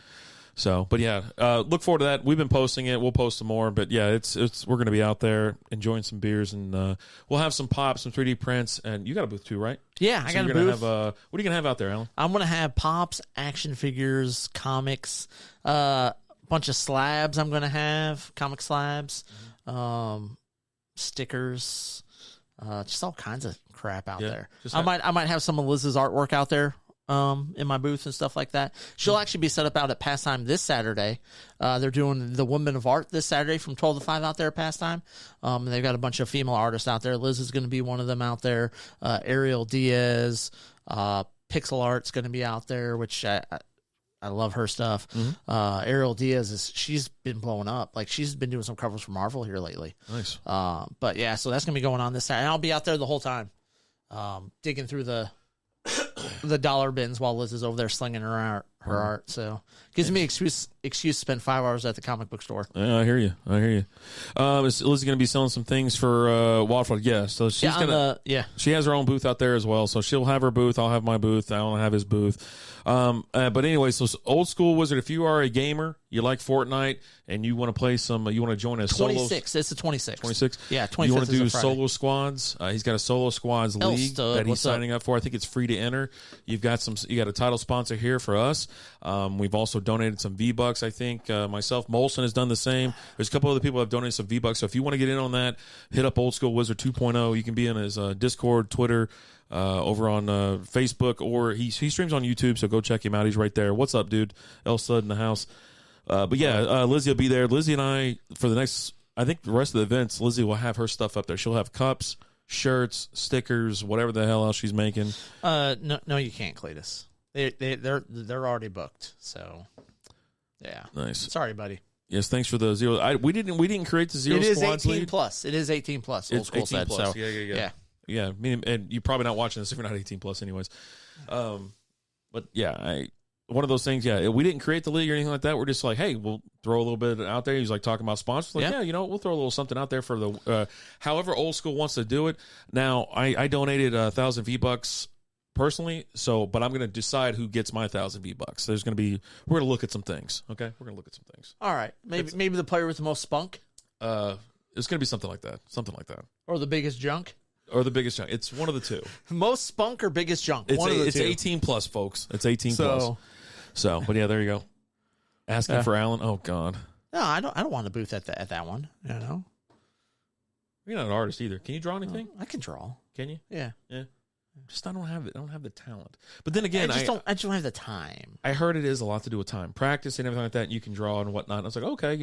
S2: So, but yeah, look forward to that. We've been posting it. We'll post some more. But yeah, we're going to be out there enjoying some beers, and we'll have some pops, some 3D prints, and you got a booth too, right?
S3: Yeah, I got a booth.
S2: What are you going to have out there, Alan?
S3: I'm going to have pops, action figures, comics, bunch of slabs. I'm going to have comic slabs, stickers, just all kinds of crap out there. I might have some of Liz's artwork out there. In my booth and stuff like that. She'll actually be set up out at Pastime this Saturday. They're doing the Women of Art this Saturday from 12 to 5 out there at Pastime. And they've got a bunch of female artists out there. Liz is going to be one of them out there. Ariel Diaz, Pixel Art's going to be out there, which I love her stuff. Mm-hmm. Ariel Diaz she's been blowing up. Like, she's been doing some covers for Marvel here lately.
S2: Nice.
S3: But yeah, so that's going to be going on this Saturday. And I'll be out there the whole time, digging through the dollar bins while Liz is over there slinging her art. So gives me excuse to spend 5 hours at the comic book store.
S2: Yeah, I hear you. Is Liz going to be selling some things for Wildflower? Yeah. So she's she has her own booth out there as well. So she'll have her booth. I'll have my booth. Alan will have his booth. But anyway, so Old School Wizard, if you are a gamer, you like Fortnite, and you want to play some, you want to join a
S3: 26. It's the 26th.
S2: 26?
S3: Yeah, 26.
S2: You want to do solo squads? He's got a solo squads league that he's signing up for. I think it's free to enter. You got a title sponsor here for us. We've also donated some V-Bucks, I think. Myself, Molson has done the same. There's a couple other people that have donated some V-Bucks. So if you want to get in on that, hit up Old School Wizard 2.0. You can be in his Discord, Twitter, over on Facebook, or he streams on YouTube, so go check him out. He's right there. What's up, dude? El Sud in the house. But yeah, Lizzie will be there. Lizzie and I, for the next, I think the rest of the events, Lizzie will have her stuff up there. She'll have cups, shirts, whatever the hell else she's making.
S3: No, you can't, Cletus. They're already booked. So, yeah.
S2: Nice.
S3: Sorry, buddy.
S2: Yes, thanks for the zero. We didn't create the zero squads league.
S3: It is 18 plus. Old School said so.
S2: Yeah. And you're probably not watching this if you're not 18 plus, anyways. But yeah, one of those things. Yeah, we didn't create the league or anything like that. We're just like, hey, we'll throw a little bit out there. He's like talking about sponsors. Like, we'll throw a little something out there for the. However, Old School wants to do it. Now, I donated 1,000 V-Bucks personally, but I'm going to decide who gets my 1,000 V-Bucks. We're going to look at some things. Okay, we're going to look at some things.
S3: All right, maybe the player with the most spunk.
S2: It's going to be something like that.
S3: Or the biggest junk?
S2: Or the biggest junk. It's one of the two.
S3: Most spunk or biggest junk?
S2: It's 18 plus, folks. It's 18 plus. So, but yeah, there you go. Asking for Alan. Oh God.
S3: No, I don't want a booth at that one. You know.
S2: You're not an artist either. Can you draw anything?
S3: I can draw.
S2: Can you?
S3: Yeah.
S2: Yeah. Just I don't have it. I don't have the talent. But then again,
S3: I just don't have the time.
S2: I heard it is a lot to do with time, practice and everything like that. And you can draw and whatnot. And I was like, okay,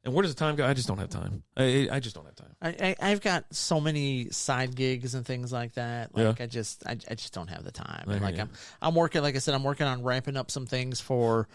S2: and where does the time go? I just don't have time. I just don't have time.
S3: I've got so many side gigs and things like that. Like I just don't have the time. And like I'm working, like I said, I'm working on ramping up some things for.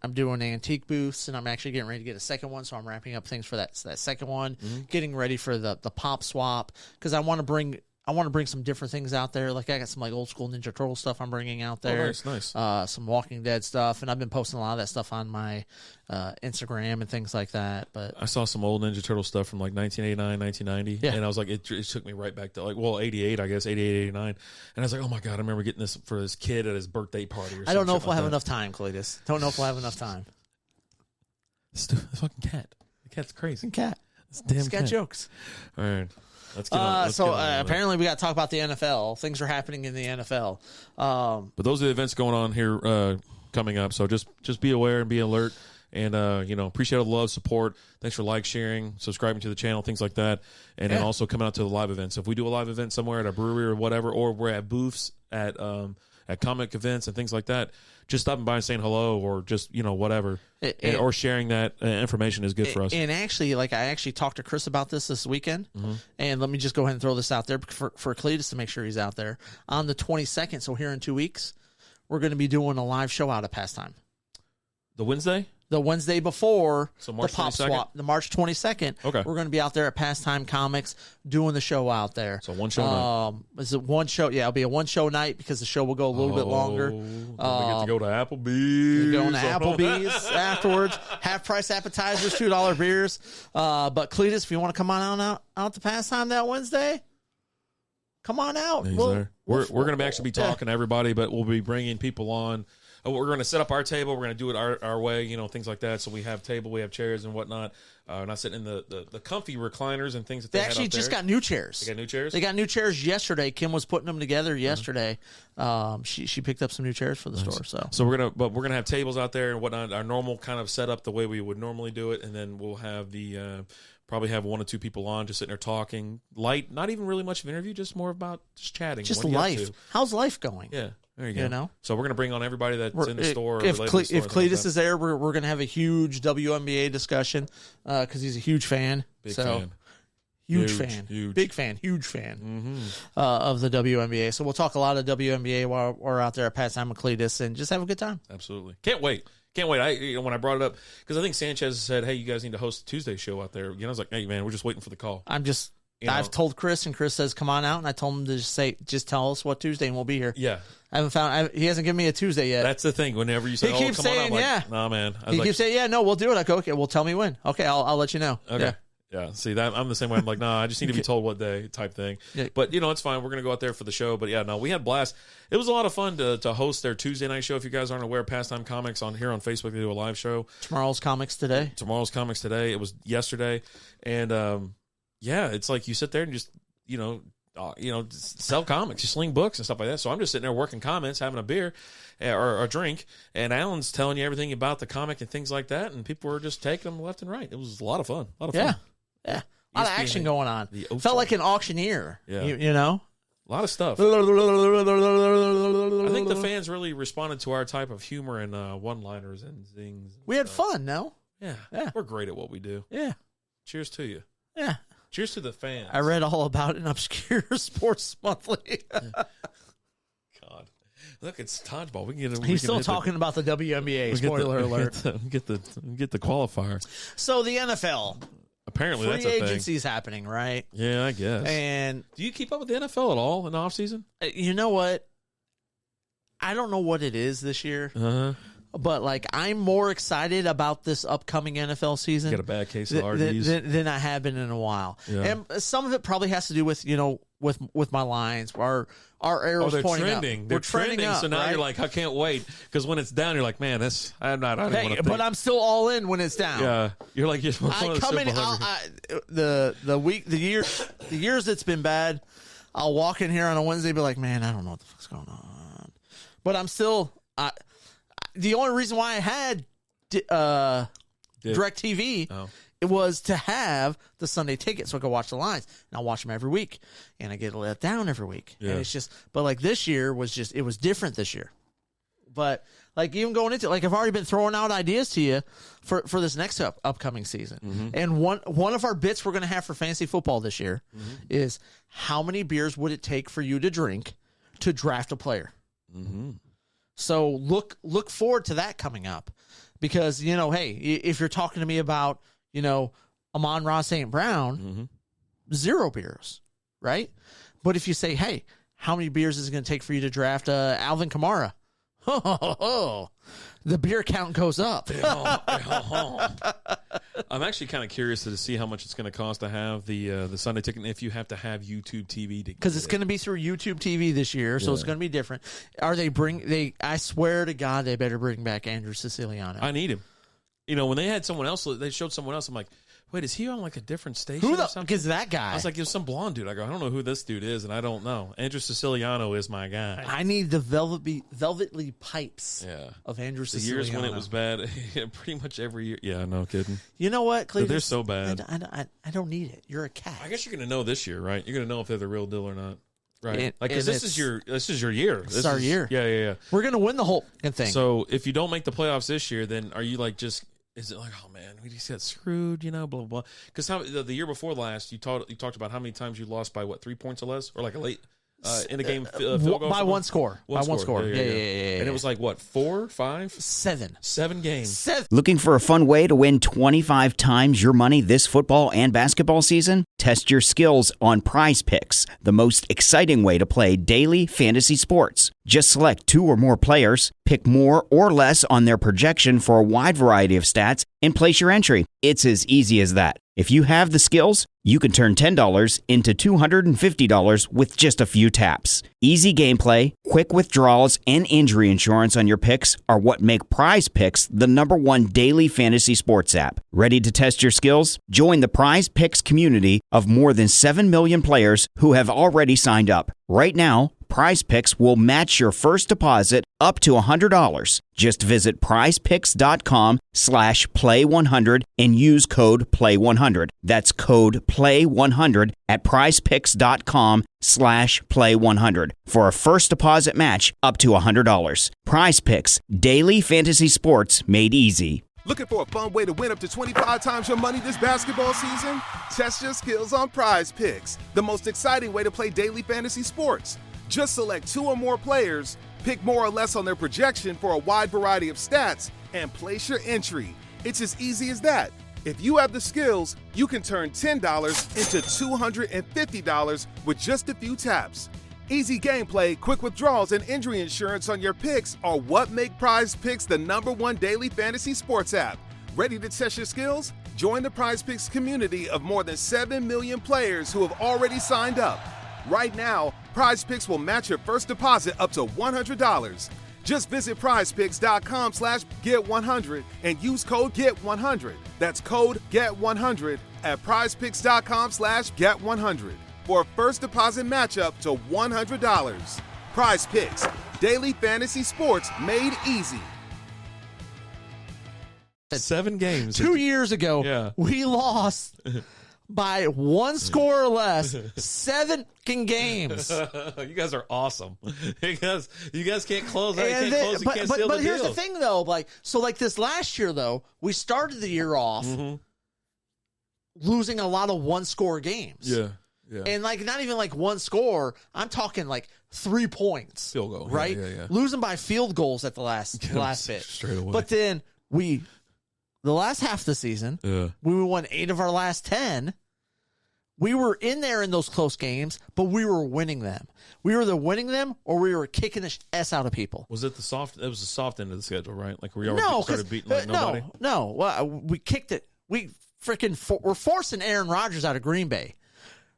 S3: I'm doing antique booths, and I'm actually getting ready to get a second one. So I'm ramping up things for that second one, getting ready for the pop swap because I want to bring some different things out there. Like I got some like old school Ninja Turtle stuff I'm bringing out there.
S2: Oh, nice.
S3: Some Walking Dead stuff, and I've been posting a lot of that stuff on my Instagram and things like that. But
S2: I saw some old Ninja Turtle stuff from like 1989, 1990, and I was like, it took me right back to like 88, I guess 88, 89, and I was like, oh my God, I remember getting this for this kid at his birthday party.
S3: I don't know if we'll have enough time, Cletus. Don't know if we'll have enough time.
S2: This fucking cat. The cat's crazy.
S3: Cat.
S2: This damn
S3: cat jokes.
S2: All right. Let's get on.
S3: Apparently we got to talk about the NFL. Things are happening in the NFL.
S2: But those are the events going on here coming up. So just be aware and be alert. And, appreciate all the love, support. Thanks for sharing, subscribing to the channel, things like that. And then also coming out to the live events. If we do a live event somewhere at a brewery or whatever, or we're at booths at comic events and things like that, just stopping by and saying hello or just, whatever. Or sharing that information is good for us.
S3: And actually, I actually talked to Chris about this weekend. Mm-hmm. And let me just go ahead and throw this out there for Cletus to make sure he's out there. On the 22nd, so here in 2 weeks, we're going to be doing a live show out at Pastime.
S2: The Wednesday?
S3: The Wednesday before
S2: the pop
S3: 22nd? Swap, the March 22nd.
S2: Okay.
S3: We're going to be out there at Pastime Comics doing the show out there.
S2: So one show night.
S3: Is it one show? Yeah, it'll be a one show night because the show will go a little bit longer.
S2: We get to go to Applebee's.
S3: Going to Applebee's afterwards. Half price appetizers, $2 beers. But Cletus, if you want to come on out to Pastime that Wednesday, come on out.
S2: We're going to actually be talking to everybody, but we'll be bringing people on. We're going to set up our table. We're going to do it our way, things like that. So we have table, we have chairs and whatnot. Not sitting in the comfy recliners and things that they
S3: actually just got new chairs.
S2: They got new chairs?
S3: They got new chairs yesterday. Kim was putting them together yesterday. She picked up some new chairs for the store. So
S2: we're gonna have tables out there and whatnot. Our normal kind of setup, the way we would normally do it, and then we'll have probably have one or two people on, just sitting there talking, light, not even really much of an interview, just more about just chatting.
S3: Just life. How's life going?
S2: Yeah. There you go. So we're going to bring on everybody that's in the store.
S3: If Cletus is there, we're going to have a huge WNBA discussion because he's a huge fan.
S2: Big fan.
S3: Huge fan. Big fan. Huge fan of the WNBA. So we'll talk a lot of WNBA while we're out there at Pastime with Cletus and just have a good time.
S2: Absolutely. Can't wait. When I brought it up, because I think Sanchez said, hey, you guys need to host a Tuesday show out there. I was like, hey, man, we're just waiting for the call.
S3: I've told Chris, and Chris says, come on out. And I told him to just tell us what Tuesday, and we'll be here.
S2: Yeah.
S3: He hasn't given me a Tuesday yet.
S2: That's the thing. Whenever you say,
S3: he keeps
S2: come
S3: saying,
S2: on out, nah, man.
S3: He keeps saying, yeah, no, we'll do it. I go, okay, well, tell me when. Okay, I'll let you know.
S2: Okay. Yeah. See, that I'm the same way. I'm like, nah, I just need to be told what day type thing. Yeah. But, it's fine. We're going to go out there for the show. But, yeah, no, we had a blast. It was a lot of fun to host their Tuesday night show. If you guys aren't aware, Pastime Comics on Facebook, they do a live show.
S3: Tomorrow's Comics today.
S2: It was yesterday. And, it's like you sit there and just, sell comics, you sling books and stuff like that. So I'm just sitting there working comments, having a beer or a drink, and Alan's telling you everything about the comic and things like that, and people were just taking them left and right. It was a lot of fun.
S3: Yeah. A lot of action going on. Felt like an auctioneer.
S2: Yeah.
S3: A
S2: lot of stuff. I think the fans really responded to our type of humor and one-liners and zings.
S3: We had fun, no?
S2: Yeah. We're great at what we do.
S3: Yeah.
S2: Cheers to you.
S3: Yeah.
S2: Cheers to the fans.
S3: I read all about it in Obscure Sports Monthly.
S2: God. Look, it's Dodgeball.
S3: He's still talking about the WNBA. Spoiler alert.
S2: Get the qualifier.
S3: So the NFL.
S2: Apparently that's a thing.
S3: Free agency's happening, right?
S2: Yeah, I guess.
S3: And
S2: do you keep up with the NFL at all in the offseason?
S3: You know what? I don't know what it is this year.
S2: Uh-huh.
S3: But, I'm more excited about this upcoming NFL season.
S2: Get a bad case of RDs.
S3: Than I have been in a while.
S2: Yeah.
S3: And some of it probably has to do with, with my lines. Our arrows pointing
S2: trending.
S3: up.
S2: They're trending
S3: up,
S2: so now
S3: right?
S2: you're like, I can't wait, because when it's down, you're like, man, I don't want to think.
S3: But I'm still all in when it's down.
S2: Yeah, you're like,
S3: I come in. The years it's been bad, I'll walk in here on a Wednesday and be like, man, I don't know what the fuck's going on. But I'm still. The only reason why I had DirecTV. It was to have the Sunday ticket so I could watch the lines. And I'll watch them every week. And I get let down every week. Yeah. And it's just, but like this year it was different this year. But like even going into, like I've already been throwing out ideas to you for this next upcoming season. Mm-hmm. And one of our bits we're going to have for fantasy football this year is how many beers would it take for you to drink to draft a player? Mm-hmm. So look forward to that coming up. Because, hey, if you're talking to me about, Amon-Ra St. Brown, 0 beers, right? But if you say, hey, how many beers is it going to take for you to draft Alvin Kamara? The beer count goes up.
S2: I'm actually kind of curious to see how much it's going to cost to have the Sunday ticket, and if you have to have YouTube TV to,
S3: because it's going to be through YouTube TV this year, so it's going to be different. I swear to God, they better bring back Andrew Siciliano.
S2: I need him. When they had someone else, they showed someone else. I'm like, wait, is he on like a different station?
S3: Who the
S2: or something?
S3: fuck is that guy?
S2: I was like, it was some blonde dude. I go, I don't know who this dude is, and I don't know. Andrew Siciliano is my guy.
S3: I need the velvetly pipes of Andrew Siciliano.
S2: The years when it was bad, pretty much every year. Yeah, no kidding.
S3: You know what, Cleveland?
S2: They're so bad.
S3: I don't need it. You're a cat.
S2: I guess you're going to know this year, right? You're going to know if they're the real deal or not. Right, because
S3: this
S2: is your year.
S3: This is our year.
S2: Yeah.
S3: We're gonna win the whole thing.
S2: So if you don't make the playoffs this year, then are you like just? Is it like, oh man, we just got screwed, blah blah blah? Because the year before last, you talked about how many times you lost by 3 points or less, or like a late in a game field goal
S3: by one score. By one score. Yeah.
S2: And it was like what, 4, 5,
S3: 7
S2: games.
S3: 7.
S6: Looking for a fun way to win 25 times your money this football and basketball season? Test your skills on Prize Picks, the most exciting way to play daily fantasy sports. Just select 2 or more players, pick more or less on their projection for a wide variety of stats, and place your entry. It's as easy as that. If you have the skills, you can turn $10 into $250 with just a few taps. Easy gameplay, quick withdrawals, and injury insurance on your picks are what make Prize Picks the #1 daily fantasy sports app. Ready to test your skills? Join the Prize Picks community of more than 7 million players who have already signed up. Right now, Prize Picks will match your first deposit up to $100. Just visit prizepicks.com/play100 and use code PLAY100. That's code PLAY100 at prizepicks.com/play100 for a first deposit match up to $100. Prize Picks, daily fantasy sports made easy.
S7: Looking for a fun way to win up to 25 times your money this basketball season? Test your skills on Prize Picks, the most exciting way to play daily fantasy sports. Just select 2 or more players, pick more or less on their projection for a wide variety of stats, and place your entry. It's as easy as that. If you have the skills, you can turn $10 into $250 with just a few taps. Easy gameplay, quick withdrawals, and injury insurance on your picks are what make Prize Picks the #1 daily fantasy sports app. Ready to test your skills? Join the Prize Picks community of more than 7 million players who have already signed up. Right now, Prize Picks will match your first deposit up to $100. Just visit prizepicks.com/get100 and use code GET100. That's code GET100 at prizepicks.com/get100 for a first deposit matchup to $100. Prize Picks, daily fantasy sports made easy.
S2: 7 games.
S3: 2 years ago, we lost by 1 score or less 7 games.
S2: You guys are awesome. You guys can't close out. You can't
S3: but
S2: seal the
S3: here's
S2: deal.
S3: the thing, though. Like this last year, though, we started the year off losing a lot of 1-score games.
S2: Yeah.
S3: And not even 1 score. I'm talking 3 points.
S2: Field goal.
S3: Right?
S2: Yeah.
S3: Losing by field goals at the last bit.
S2: Straight away.
S3: But then the last half of the season, we won 8 of our last 10. We were in there in those close games, but we were winning them. We were either winning them or we were kicking the S out of people.
S2: Was it the soft? It was the soft end of the schedule, right? We already started beating nobody.
S3: No. Well, we kicked it. We're forcing Aaron Rodgers out of Green Bay.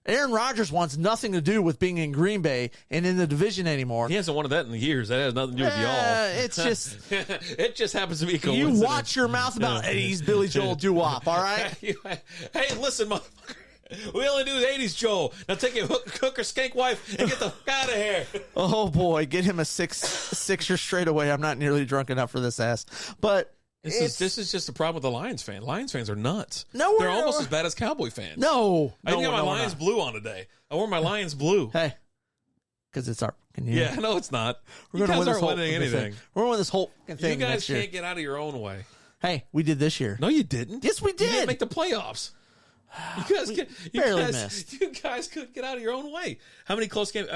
S3: Aaron Rodgers wants nothing to do with being in Green Bay and in the division anymore.
S2: He hasn't wanted that in years. That has nothing to do with y'all.
S3: It's just
S2: it just happens to be a coincidence.
S3: You watch your mouth about 80s Billy Joel doo-wop, all right?
S2: Hey, listen, motherfucker. We only do the 80s, Joel. Now take your hook or skank wife and get the fuck out of here.
S3: Oh, boy. Get him a sixer straight away. I'm not nearly drunk enough for this ass. But
S2: this is just the problem with the Lions fan. Lions fans are nuts.
S3: No,
S2: they're almost as bad as Cowboy fans.
S3: No.
S2: I got my Lions blue on today. I wore my Lions blue.
S3: Hey. Because it's our...
S2: Yeah, no, it's not.
S3: We're going to win this whole
S2: anything.
S3: We're going to win this whole thing.
S2: You guys can't get out of your own way.
S3: Hey, we did this year.
S2: No, you didn't.
S3: Yes, we did.
S2: You didn't make the playoffs. You guys could get out of your own way. How many close games?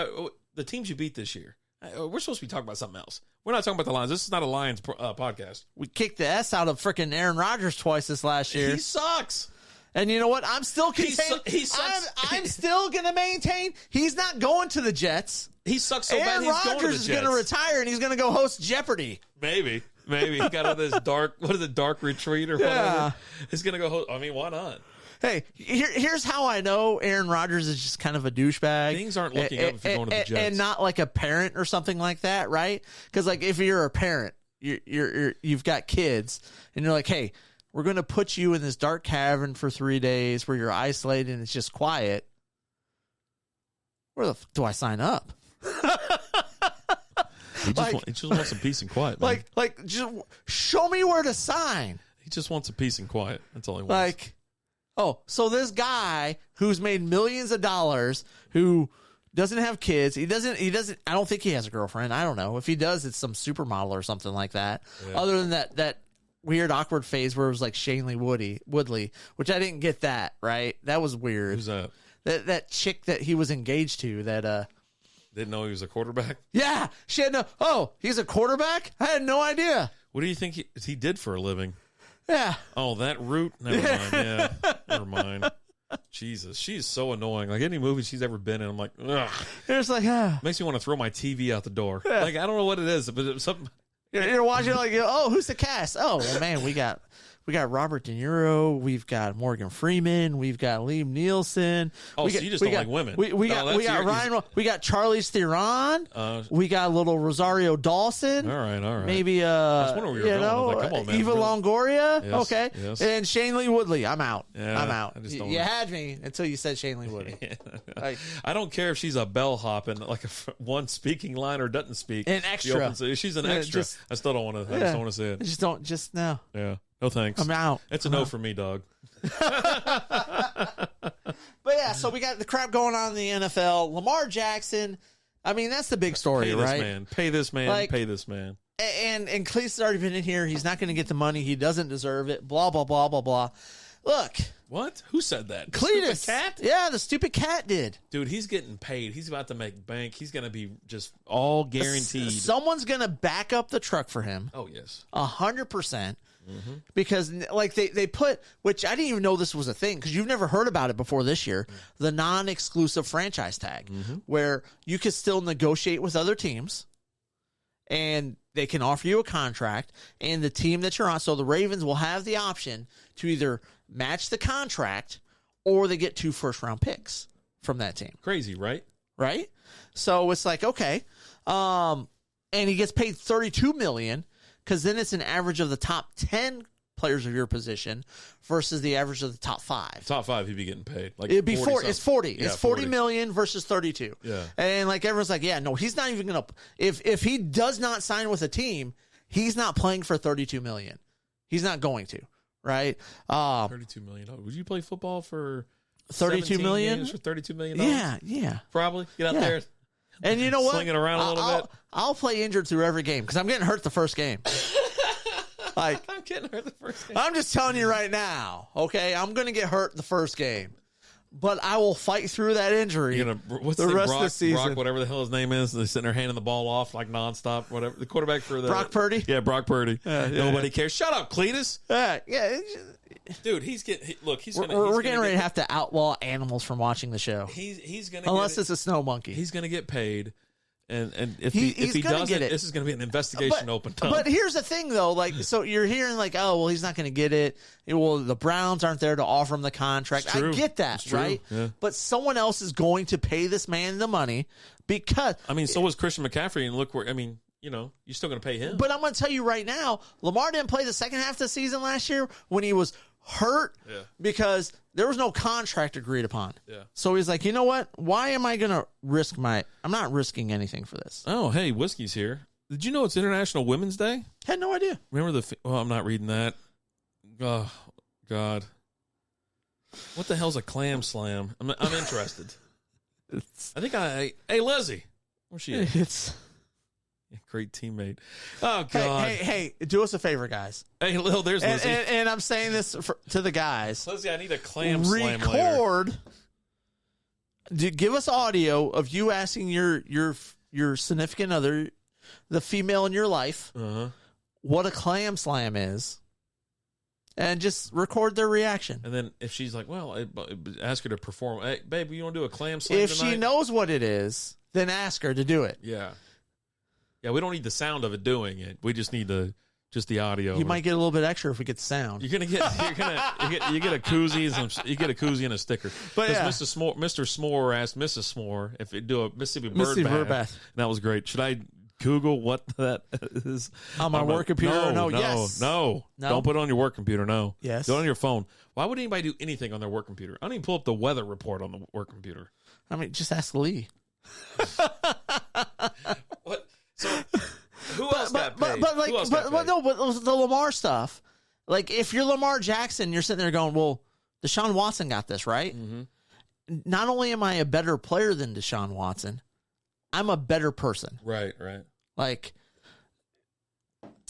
S2: The teams you beat this year. We're supposed to be talking about something else. We're not talking about the Lions. This is not a Lions podcast.
S3: We kicked the S out of freaking Aaron Rodgers twice this last year.
S2: He sucks.
S3: And you know what? I'm still contained.
S2: He sucks.
S3: I'm still going to maintain he's not going to the Jets.
S2: He sucks so
S3: Aaron
S2: bad he's
S3: Rodgers
S2: going to the Jets.
S3: is going to retire and he's going to go host Jeopardy.
S2: Maybe he got out of this dark retreat or whatever. He's going to go host. I mean, why not?
S3: Hey, here's how I know Aaron Rodgers is just kind of a douchebag.
S2: Things aren't looking up if you're going to the Jets.
S3: And not like a parent or something like that, right? Because like if you're a parent, you've got kids, and you're like, hey, we're going to put you in this dark cavern for 3 days where you're isolated and it's just quiet. Where the fuck do I sign up?
S2: He just wants some peace and quiet, man.
S3: Like, just show me where to sign.
S2: He just wants some peace and quiet. That's all he wants.
S3: So this guy who's made millions of dollars, who doesn't have kids, he doesn't. I don't think he has a girlfriend. I don't know. If he does, it's some supermodel or something like that. Yeah. Other than that weird awkward phase where it was like Shailene Woodley, which I didn't get that, right? That was weird.
S2: Who's that?
S3: That chick that he was engaged to that
S2: didn't know he was a quarterback?
S3: Yeah. She had he's a quarterback? I had no idea.
S2: What do you think he did for a living?
S3: Yeah.
S2: Oh, that route? Never mind. Yeah. Never mind. Jesus. She's so annoying. Like any movie she's ever been in, I'm like, ugh.
S3: It's like,
S2: makes me want to throw my TV out the door. Yeah. Like, I don't know what it is, but it's something.
S3: You're watching like, who's the cast? Oh, well, man, we got Robert De Niro, we've got Morgan Freeman, we've got Liam Neeson.
S2: Oh, so you just don't like women.
S3: We got Ryan. We got Charlize Theron. We got little Rosario Dawson.
S2: All right.
S3: Maybe
S2: that's one where we were going. Like, come on, man.
S3: Eva Longoria.
S2: Yes,
S3: okay,
S2: yes.
S3: And Shailene Woodley. I'm out.
S2: Yeah,
S3: I'm out. You had me until you said Shailene Woodley.
S2: Like, I don't care if she's a bellhop and like one speaking line or doesn't speak.
S3: An extra.
S2: She's an extra. I still don't want to. I just don't want to say it. Just
S3: no.
S2: Yeah. No thanks.
S3: I'm out.
S2: It's a no for me, dog.
S3: But yeah, so we got the crap going on in the NFL. Lamar Jackson. I mean, that's the big story, right?
S2: Pay this man. Pay this man.
S3: And Cletus has already been in here. He's not going to get the money. He doesn't deserve it. Blah, blah, blah, blah, blah. Look.
S2: What? Who said that?
S3: Cletus.
S2: Stupid cat?
S3: Yeah, the stupid cat did.
S2: Dude, he's getting paid. He's about to make bank. He's going to be just all guaranteed.
S3: Someone's going to back up the truck for him.
S2: Oh, yes.
S3: 100%. Mm-hmm. Because like they put, which I didn't even know this was a thing because you've never heard about it before this year, the non-exclusive franchise tag, where you can still negotiate with other teams and they can offer you a contract, and the team that you're on, so the Ravens will have the option to either match the contract or they get 2 first-round picks from that team.
S2: Crazy, right?
S3: Right? So it's like, okay. And he gets paid $32 million. Because then it's an average of the top 10 players of your position versus the average of the top 5.
S2: Top 5, he'd be getting paid. Like
S3: it'd be 40. It's 40.
S2: Yeah,
S3: it's 40 million versus 32.
S2: Yeah.
S3: And like everyone's like, yeah, no, he's not even gonna. If he does not sign with a team, he's not playing for 32 million. He's not going to. Right.
S2: 32 million. Would you play football for
S3: 32 million?
S2: For $32 million?
S3: Yeah.
S2: Probably. Get out there.
S3: And you know what?
S2: Sling it around a little bit.
S3: I'll play injured through every game because I'm getting hurt the first game.
S2: I'm getting hurt the first game.
S3: I'm just telling you right now, okay? I'm going to get hurt the first game. But I will fight through that injury
S2: what's
S3: the rest of the season.
S2: Brock, whatever the hell his name is, they're sitting there handing the ball off like nonstop, whatever. The quarterback for the...
S3: Brock Purdy?
S2: Yeah, Brock Purdy. Nobody cares. Shut up, Cletus.
S3: Yeah.
S2: Dude, he's getting...
S3: We're getting ready to have to outlaw animals from watching the show.
S2: He's going to
S3: Unless it's a snow monkey.
S2: He's going to get paid. And if he doesn't, this is going to be an investigation open.
S3: But here's the thing, though. Like, so you're hearing like, oh, well, he's not going to get it. Well, the Browns aren't there to offer him the contract. I get that, right?
S2: Yeah.
S3: But someone else is going to pay this man the money because.
S2: I mean, so was Christian McCaffrey, and look where. I mean, you're still going to pay him.
S3: But I'm going to tell you right now, Lamar didn't play the second half of the season last year when he was hurt because there was no contract agreed upon.
S2: Yeah.
S3: So he's like, you know what? Why am I going to risk I'm not risking anything for this.
S2: Oh, hey, Whiskey's here. Did you know it's International Women's Day?
S3: Had no idea.
S2: Remember I'm not reading that. Oh, God. What the hell's a clam slam? I'm interested. I think hey, Leslie. Where's she at?
S3: It's
S2: great teammate. Oh, God.
S3: Hey, do us a favor, guys.
S2: Hey, Lil, there's Lizzie.
S3: And I'm saying this to the guys.
S2: Lizzie, I need a clam slam later.
S3: Record. Give us audio of you asking your significant other, the female in your life, what a clam slam is. And just record their reaction.
S2: And then if she's like, well, ask her to perform. Hey, babe, you want to do a clam slam
S3: If
S2: tonight?
S3: she knows what it is, then ask her to do it.
S2: Yeah. Yeah, we don't need the sound of it doing it. We just need just the audio.
S3: You might get a little bit extra if we get the sound.
S2: You get a koozie and a sticker.
S3: But yeah.
S2: Mr. S'more asked Mrs. S'more if it do a Mississippi bird bath. And that was great. Should I Google what that is
S3: on my work computer?
S2: No.
S3: Yes.
S2: No. Don't put it on your work computer. No.
S3: Yes.
S2: Do it on your phone. Why would anybody do anything on their work computer? I don't even pull up the weather report on the work computer.
S3: I mean, just ask Lee.
S2: What? So who else got paid?
S3: But the Lamar stuff. Like, if you're Lamar Jackson, you're sitting there going, well, Deshaun Watson got this, right?
S2: Mm-hmm.
S3: Not only am I a better player than Deshaun Watson, I'm a better person.
S2: Right.
S3: Like,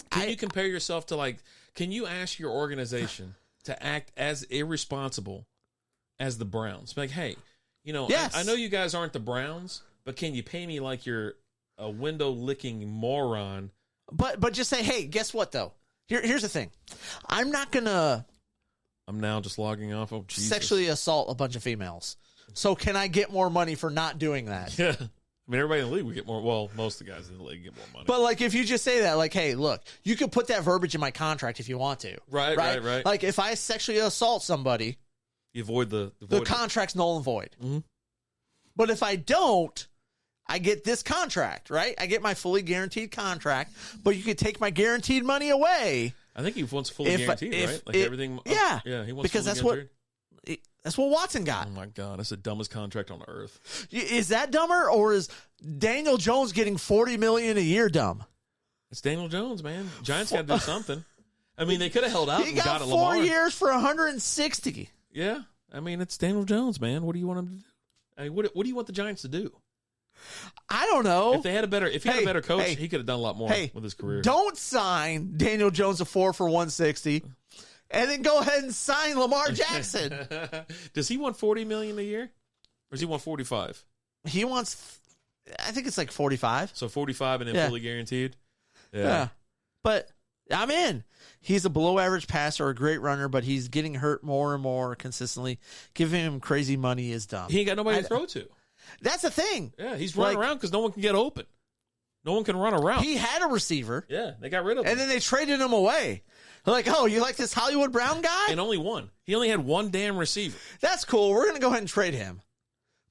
S2: can you compare yourself to, like, can you ask your organization to act as irresponsible as the Browns? Like, hey,
S3: yes.
S2: I know you guys aren't the Browns, but can you pay me like you're a window-licking moron?
S3: But just say, hey, guess what, though? Here's the thing. I'm not going to...
S2: I'm now just logging off. Oh, Jesus.
S3: Sexually assault a bunch of females. So can I get more money for not doing that?
S2: Yeah. I mean, everybody in the league would get more. Well, most of the guys in the league get more money.
S3: But, like, if you just say that, like, hey, look, you could put that verbiage in my contract if you want to.
S2: Right.
S3: Like, if I sexually assault somebody...
S2: You avoid the
S3: contract's null and void.
S2: Mm-hmm.
S3: But if I don't, I get this contract, right? I get my fully guaranteed contract, but you could take my guaranteed money away.
S2: I think he wants fully guaranteed, right? Like everything.
S3: Yeah.
S2: Yeah, he wants
S3: because
S2: fully
S3: that's what Watson got.
S2: Oh, my God. That's the dumbest contract on earth.
S3: Is that dumber, or is Daniel Jones getting $40 million a year dumb?
S2: It's Daniel Jones, man. Giants got to do something. I mean, they could have held out
S3: he
S2: and
S3: got
S2: got it
S3: 4
S2: Lamar.
S3: years for $160.
S2: Yeah. I mean, it's Daniel Jones, man. What do you want him to do? I mean, what do you want the Giants to do?
S3: I don't know.
S2: If he had a better coach, he could have done a lot more with his career.
S3: Don't sign Daniel Jones to 4 for $160, and then go ahead and sign Lamar Jackson.
S2: Does he want $40 million a year, or does he want 45?
S3: He wants, I think it's like 45.
S2: So 45 and then fully guaranteed.
S3: Yeah, but I'm in. He's a below-average passer, a great runner, but he's getting hurt more and more consistently. Giving him crazy money is dumb.
S2: He ain't got nobody to throw to.
S3: That's the thing.
S2: Yeah, he's running around because no one can get open. No one can run around.
S3: He had a receiver.
S2: Yeah, they got rid of him.
S3: And then they traded him away. They're like, oh, you like this Hollywood Brown guy?
S2: And only one. He only had one damn receiver.
S3: That's cool. We're going to go ahead and trade him.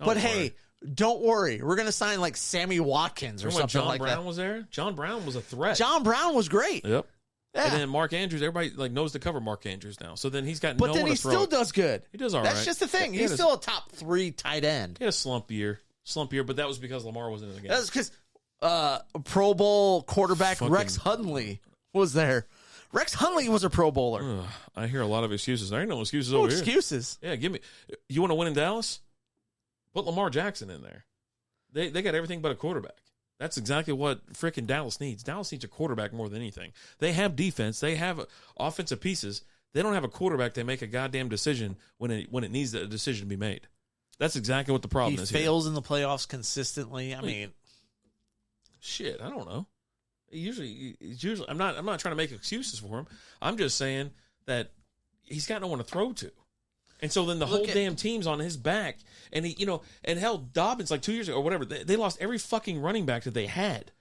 S3: Hey, don't worry. We're going to sign like Sammy Watkins or something like that.
S2: John Brown was there? John Brown was a threat.
S3: John Brown was great.
S2: Yep.
S3: Yeah.
S2: And then Mark Andrews, everybody knows to cover Mark Andrews now. So then he's got
S3: no
S2: one to throw.
S3: But then he still does good.
S2: He does all right.
S3: That's just the thing. He's still a top 3 tight end.
S2: He had a slump year, but that was because Lamar wasn't in the game.
S3: That's because Pro Bowl quarterback Rex Hundley was there. Rex Hundley was a Pro Bowler.
S2: I hear a lot of excuses. There ain't no excuses over here.
S3: Excuses.
S2: Yeah, give me. You want to win in Dallas? Put Lamar Jackson in there. They got everything but a quarterback. That's exactly what frickin' Dallas needs. Dallas needs a quarterback more than anything. They have defense. They have offensive pieces. They don't have a quarterback to make a goddamn decision when it needs a decision to be made. That's exactly what the problem is.
S3: He fails in the playoffs consistently. I mean,
S2: shit, I don't know. Usually, I'm not trying to make excuses for him. I'm just saying that he's got no one to throw to. And so then the whole damn team's on his back. And he, and hell, Dobbins, like 2 years ago or whatever, they lost every fucking running back that they had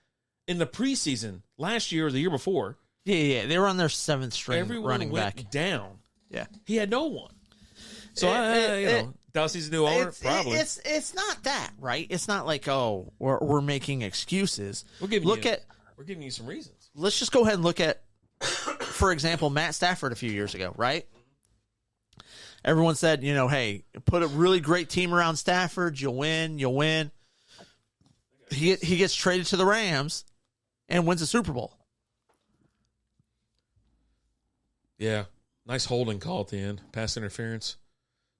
S2: in the preseason last year or the year before.
S3: Yeah. They were on their 7th string
S2: Everyone
S3: running
S2: went
S3: back.
S2: down.
S3: Yeah.
S2: He had no one. So, Dusty's new owner, probably.
S3: It's not that, right? It's not like, oh, we're making excuses.
S2: We're giving you some reasons.
S3: Let's just go ahead and look at, for example, Matt Stafford a few years ago, right? Everyone said, hey, put a really great team around Stafford, you'll win. He gets traded to the Rams and wins a Super Bowl.
S2: Yeah. Nice holding call at the end. Pass interference.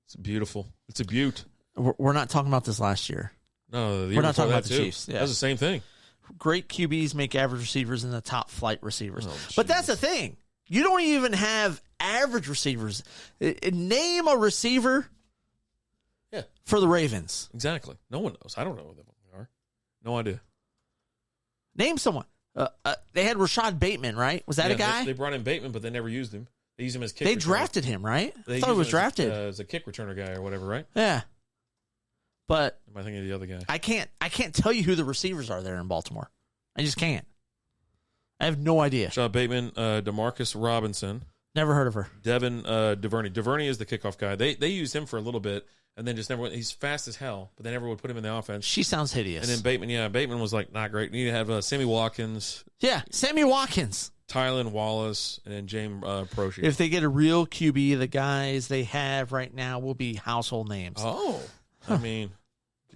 S2: It's beautiful. It's a beaut.
S3: We're not talking about this last year.
S2: No,
S3: we're not talking about the Chiefs. Yeah.
S2: That's the same thing.
S3: Great QBs make average receivers into top flight receivers. But that's the thing. You don't even have average receivers. Name a receiver for the Ravens.
S2: Exactly. No one knows. I don't know who they are. No idea.
S3: Name someone. They had Rashad Bateman, right? Was that a guy?
S2: They brought in Bateman, but they never used him. They used him as kick.
S3: They drafted him, right? I thought he was drafted
S2: as a kick returner guy or whatever, right?
S3: Yeah. But
S2: am I thinking of the other guy?
S3: I can't tell you who the receivers are there in Baltimore. I just can't. I have no idea.
S2: Rashad Bateman, DeMarcus Robinson.
S3: Never heard of her.
S2: Devin DuVernay. DuVernay is the kickoff guy. They used him for a little bit and then just never went. He's fast as hell, but they never would put him in the offense.
S3: She sounds hideous.
S2: And then Bateman was like not great. You need to have Sammy Watkins.
S3: Yeah, Sammy Watkins.
S2: Tylan Wallace, and then James Proche.
S3: If they get a real QB, the guys they have right now will be household names.
S2: Oh. I mean,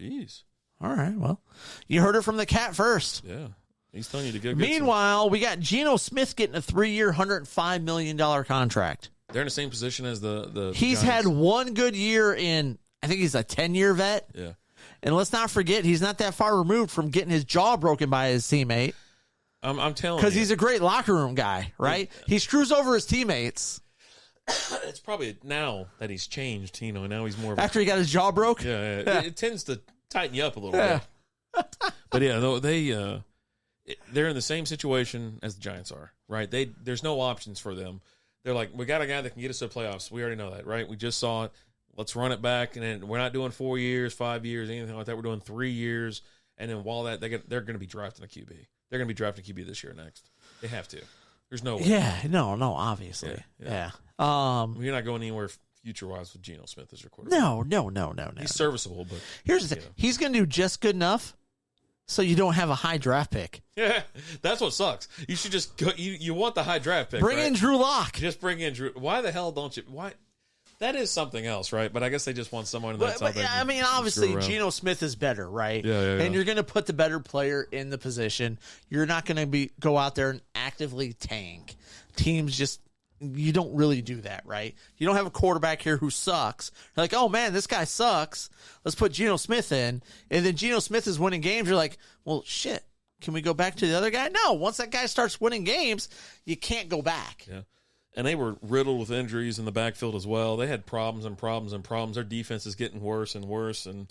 S2: jeez.
S3: All right, well, you heard it from the cat first.
S2: Yeah. He's telling you to go get
S3: Meanwhile, we got Geno Smith getting a 3-year, $105 million contract.
S2: They're in the same position as the
S3: He's
S2: Giants.
S3: had one good year in, I think he's a 10-year vet.
S2: Yeah.
S3: And let's not forget, he's not that far removed from getting his jaw broken by his teammate.
S2: I'm telling you.
S3: Because he's a great locker room guy, right? He screws over his teammates.
S2: It's probably now that he's changed, now he's more of
S3: After he got his jaw broke?
S2: Yeah. It tends to tighten you up a little bit. But yeah, they're in the same situation as the Giants are, right? There's no options for them. They're like, we got a guy that can get us to the playoffs. We already know that, right? We just saw it. Let's run it back, and then we're not doing 4 years, 5 years, anything like that. We're doing 3 years, and then while that, they're going to be drafting a QB. They're going to be drafting QB this year next. They have to. There's no way.
S3: Yeah, no, obviously. Yeah.
S2: You're not going anywhere future-wise with Geno Smith as your quarterback.
S3: No.
S2: He's serviceable, but
S3: here's the thing. He's going to do just good enough so you don't have a high draft pick.
S2: Yeah, that's what sucks. You should just go. You want the high draft pick.
S3: Bring in Drew Lock.
S2: Just bring in Drew. Why the hell don't you? Why? That is something else, right? But I guess they just want someone in that.
S3: I mean, obviously, Geno Smith is better, right?
S2: Yeah.
S3: And you're going to put the better player in the position. You're not going to go out there and actively tank. Teams just, you don't really do that, right? You don't have a quarterback here who sucks. You're like, oh man, this guy sucks. Let's put Geno Smith in. And then Geno Smith is winning games. You're like, well, shit. Can we go back to the other guy? No. Once that guy starts winning games, you can't go back.
S2: Yeah. And they were riddled with injuries in the backfield as well. They had problems. Their defense is getting worse and worse. And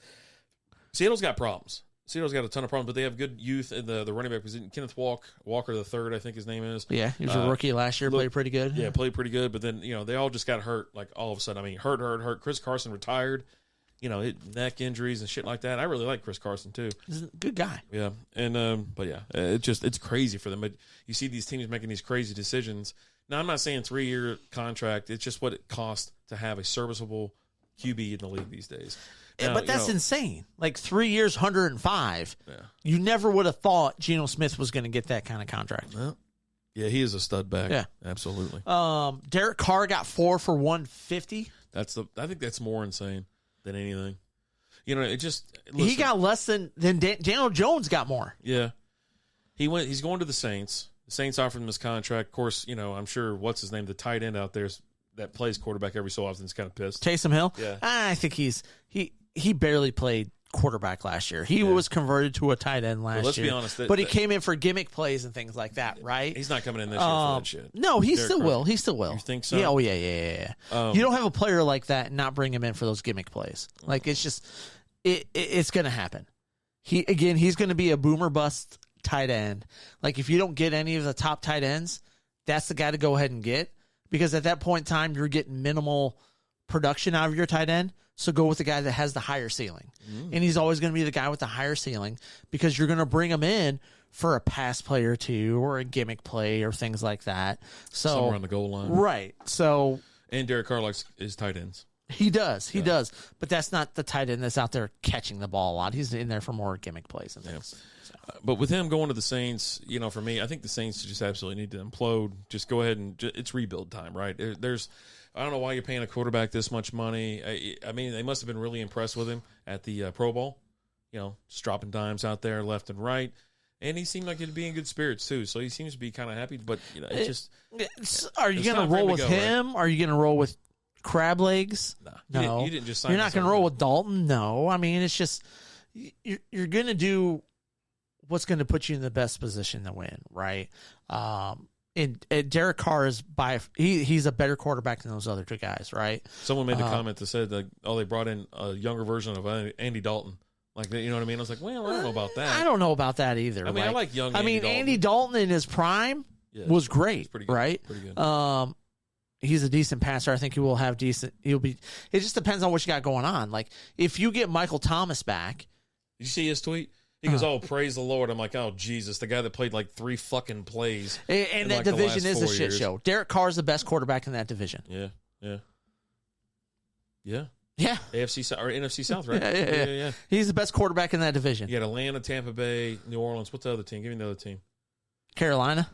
S2: Seattle's got problems. Seattle's got a ton of problems, but they have good youth in the running back position. Kenneth Walker III, I think his name is.
S3: Yeah, he was a rookie last year, played pretty good.
S2: Yeah, played pretty good. But then, they all just got hurt, like, all of a sudden. I mean, hurt. Chris Carson retired. Neck injuries and shit like that. I really like Chris Carson, too.
S3: He's a good guy.
S2: Yeah. And, but yeah, it's crazy for them. But you see these teams making these crazy decisions. Now, I'm not saying 3-year contract. It's just what it costs to have a serviceable QB in the league these days. Now,
S3: but that's insane. Like 3 years, 105.
S2: Yeah.
S3: You never would have thought Geno Smith was going to get that kind of contract.
S2: Well, yeah, he is a stud back.
S3: Yeah,
S2: absolutely.
S3: Derek Carr got 4 for 150.
S2: I think that's more insane than anything. Listen,
S3: he got less than Daniel Jones got more.
S2: Yeah, he's going to the Saints. The Saints offered him his contract. Of course, I'm sure what's his name, the tight end out there that plays quarterback every so often is kind of pissed.
S3: Taysom Hill?
S2: Yeah.
S3: I think he barely played quarterback last year. He was converted to a tight end last year.
S2: Let's be honest.
S3: But he came in for gimmick plays and things like that, right?
S2: He's not coming in this year for that shit.
S3: No, he still will. He still will.
S2: You think so?
S3: Yeah, yeah. You don't have a player like that and not bring him in for those gimmick plays. Like, it's just, it's going to happen. He's going to be a boomer bust tight end. Like, if you don't get any of the top tight ends, that's the guy to go ahead and get. Because at that point in time, you're getting minimal production out of your tight end, so go with the guy that has the higher ceiling. And he's always going to be the guy with the higher ceiling because you're going to bring him in for a pass play or two or a gimmick play or things like that. So
S2: somewhere on the goal line.
S3: Right. So
S2: and Derek Carr likes his tight ends.
S3: He does. He does. But that's not the tight end that's out there catching the ball a lot. He's in there for more gimmick plays and things.
S2: But with him going to the Saints, for me, I think the Saints just absolutely need to implode. Just go ahead and it's rebuild time, right? I don't know why you're paying a quarterback this much money. I mean, they must have been really impressed with him at the Pro Bowl, just dropping dimes out there left and right. And he seemed like he'd be in good spirits, too. So he seems to be kind of happy. But,
S3: are you going to roll with him? Right? Are you going to roll with crab legs? No.
S2: You didn't just sign
S3: You're not going to roll with Dalton? No. I mean, it's just you're going to do what's going to put you in the best position to win, right? And Derek Carr is he's a better quarterback than those other two guys, right?
S2: Someone made the comment that said that, they brought in a younger version of Andy Dalton. Like, you know what I mean? I was like, well, I don't know about that.
S3: I don't know about that either.
S2: I mean, I like young Andy Dalton.
S3: Andy Dalton in his prime was great,
S2: pretty good,
S3: right?
S2: Pretty good.
S3: He's a decent passer. I think he will have decent. It just depends on what you got going on. Like, if you get Michael Thomas back.
S2: Did you see his tweet? He goes, "Oh, praise the Lord." I'm like, "Oh, Jesus, the guy that played like 3 fucking plays."
S3: And that division is a shit show. Derek Carr is the best quarterback in that division.
S2: Yeah. AFC or NFC South, right?
S3: Yeah. He's the best quarterback in that division.
S2: You had Atlanta, Tampa Bay, New Orleans. What's the other team? Give me the other team.
S3: Carolina.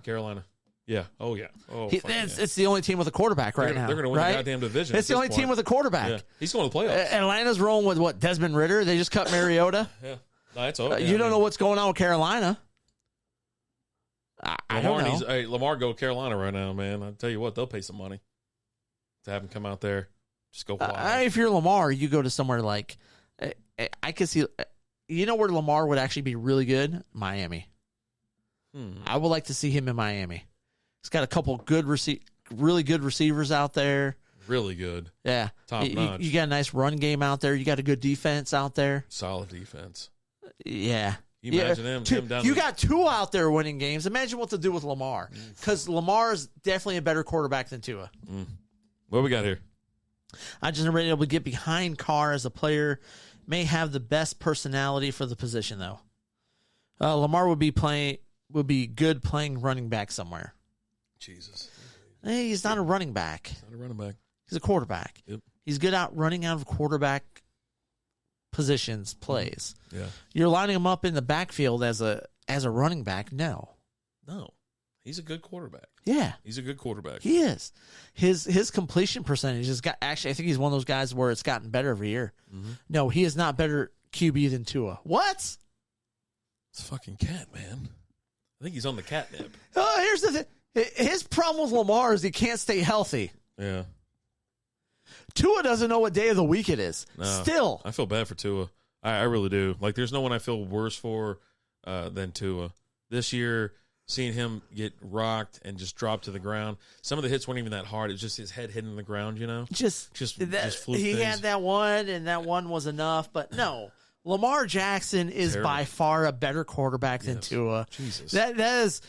S2: Yeah. Oh, yeah.
S3: It's the only team with a quarterback now.
S2: They're going to win the goddamn division.
S3: It's the only team with a quarterback.
S2: Yeah. He's going to the playoffs.
S3: Atlanta's rolling with what? Desmond Ridder. They just cut Mariota.
S2: Yeah. No, that's all.
S3: You don't know what's going on with Carolina. I don't know.
S2: Lamar go to Carolina right now, man. I'll tell you what, they'll pay some money to have him come out there. Just go wild.
S3: If you're Lamar, you go to somewhere like I could see. You know where Lamar would actually be really good? Miami. I would like to see him in Miami. He's got a couple really good receivers out there.
S2: Really good.
S3: Yeah.
S2: Top notch.
S3: You got a nice run game out there. You got a good defense out there.
S2: Solid defense.
S3: Yeah.
S2: You imagine him down.
S3: You got two out there winning games. Imagine what to do with Lamar. Because Lamar is definitely a better quarterback than Tua.
S2: What we got here?
S3: I just never been able to get behind Carr as a player. May have the best personality for the position, though. Lamar would be good playing running back somewhere.
S2: Jesus.
S3: Hey, he's not a running back.
S2: He's not a running back.
S3: He's a quarterback.
S2: Yep.
S3: He's good running out of quarterback positions, plays.
S2: Yeah.
S3: You're lining him up in the backfield as a running back. No.
S2: He's a good quarterback.
S3: Yeah.
S2: He's a good quarterback.
S3: He is. His completion percentage has got, actually, I think he's one of those guys where it's gotten better every year. No, he is not better QB than Tua. What?
S2: It's a fucking cat, man. I think he's on the catnip.
S3: Here's the thing. His problem with Lamar is he can't stay healthy.
S2: Yeah.
S3: Tua doesn't know what day of the week it is.
S2: No,
S3: Still.
S2: I feel bad for Tua. I really do. Like, there's no one I feel worse for than Tua. This year, seeing him get rocked and just drop to the ground. Some of the hits weren't even that hard. It was just his head hitting the ground, you know? Just fluke
S3: he
S2: things.
S3: had that one, and that one was enough. But no, Lamar Jackson is by far a better quarterback than Tua.
S2: Jesus.
S3: That is...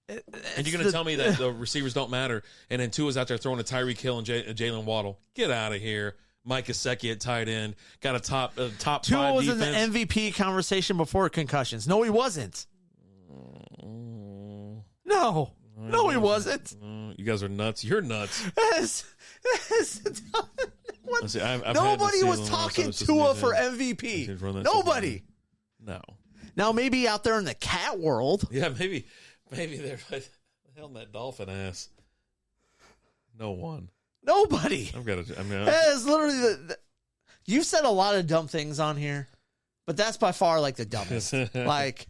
S2: and you're going to tell me that the receivers don't matter, and then Tua's out there throwing a Tyreek Hill and Jalen Waddle. Get out of here. Mike Gesicki at tight end. Got a top
S3: Tua
S2: five
S3: was
S2: defense.
S3: in the MVP conversation before concussions. No, he wasn't. No, he wasn't.
S2: You guys are nuts. You're nuts.
S3: Nobody was talking Tua for MVP. Nobody.
S2: No.
S3: Now, maybe out there in the cat world.
S2: Yeah, maybe they're like, hell in that dolphin ass. No one.
S3: Nobody.
S2: That
S3: is literally you've said a lot of dumb things on here, but that's by far like the dumbest. Like,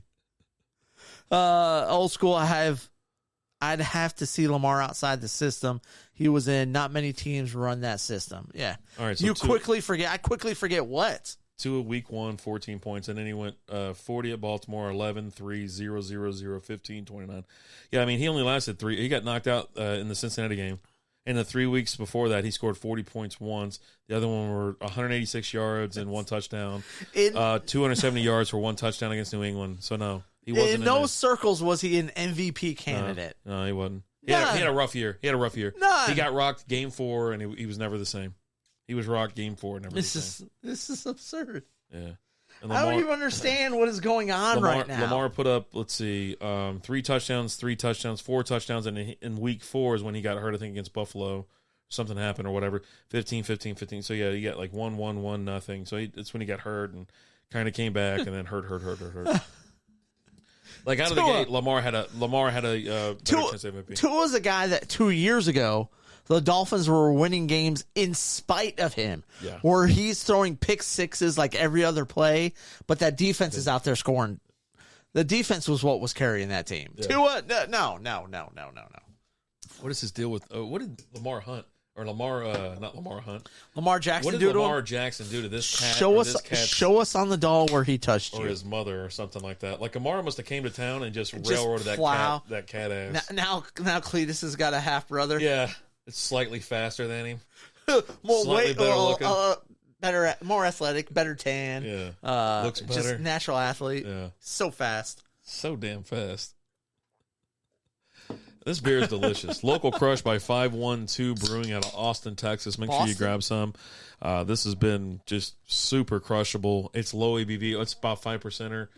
S3: old school, I'd have to see Lamar outside the system he was in. Not many teams run that system. Yeah.
S2: All right. So
S3: I quickly forget what.
S2: Tua week 1, 14 points, and then he went 40 at Baltimore, 11, 3, 0, 0, 0, 15, 29. Yeah, I mean, he only lasted 3. He got knocked out in the Cincinnati game. And the 3 weeks before that, he scored 40 points once. The other one were 186 yards and 1 touchdown. 270 yards for 1 touchdown against New England. So, no, he wasn't
S3: in those circles was he an MVP candidate.
S2: No, he wasn't. He had a rough year.
S3: None.
S2: He got rocked game 4, and he was never the same. He was rocked game 4, never the same.
S3: This is absurd.
S2: Yeah.
S3: I don't even understand what is going on right now.
S2: Lamar put up, let's see, 3 touchdowns, 4 touchdowns, and in week 4 is when he got hurt, I think, against Buffalo. Something happened or whatever. 15. So, yeah, he got like 1-1-1-0. So it's when he got hurt and kind of came back and then hurt. Like out of the gate, Lamar had a better chance of MVP.
S3: Tua's a guy that 2 years ago the Dolphins were winning games in spite of him.
S2: Yeah.
S3: Where he's throwing pick sixes like every other play, but that defense is out there scoring. The defense was what was carrying that team.
S2: Yeah.
S3: Tua, no.
S2: What is his deal with? What did Lamar Hunt or not Lamar Hunt?
S3: Lamar Jackson.
S2: What did Lamar Jackson do to this cat?
S3: Show us on the doll where he touched you,
S2: or his mother, or something like that. Like Lamar must have came to town and just railroaded that cat ass.
S3: Now Cletus has got a half brother.
S2: Yeah, it's slightly faster than him.
S3: Better, more athletic, better tan.
S2: Yeah, looks better.
S3: Just natural athlete.
S2: Yeah,
S3: so fast,
S2: so damn fast. This beer is delicious. Local Crush by 512 Brewing out of Austin, Texas. Make sure you grab some. This has been just super crushable. It's low ABV. It's about 5%er.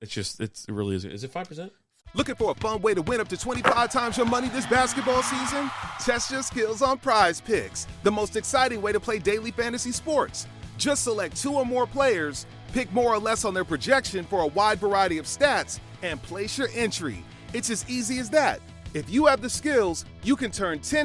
S2: It really is. Is it 5%?
S7: Looking for a fun way to win up to 25 times your money this basketball season? Test your skills on Prize Picks, the most exciting way to play daily fantasy sports. Just select 2 or more players, pick more or less on their projection for a wide variety of stats, and place your entry. It's as easy as that. If you have the skills, you can turn $10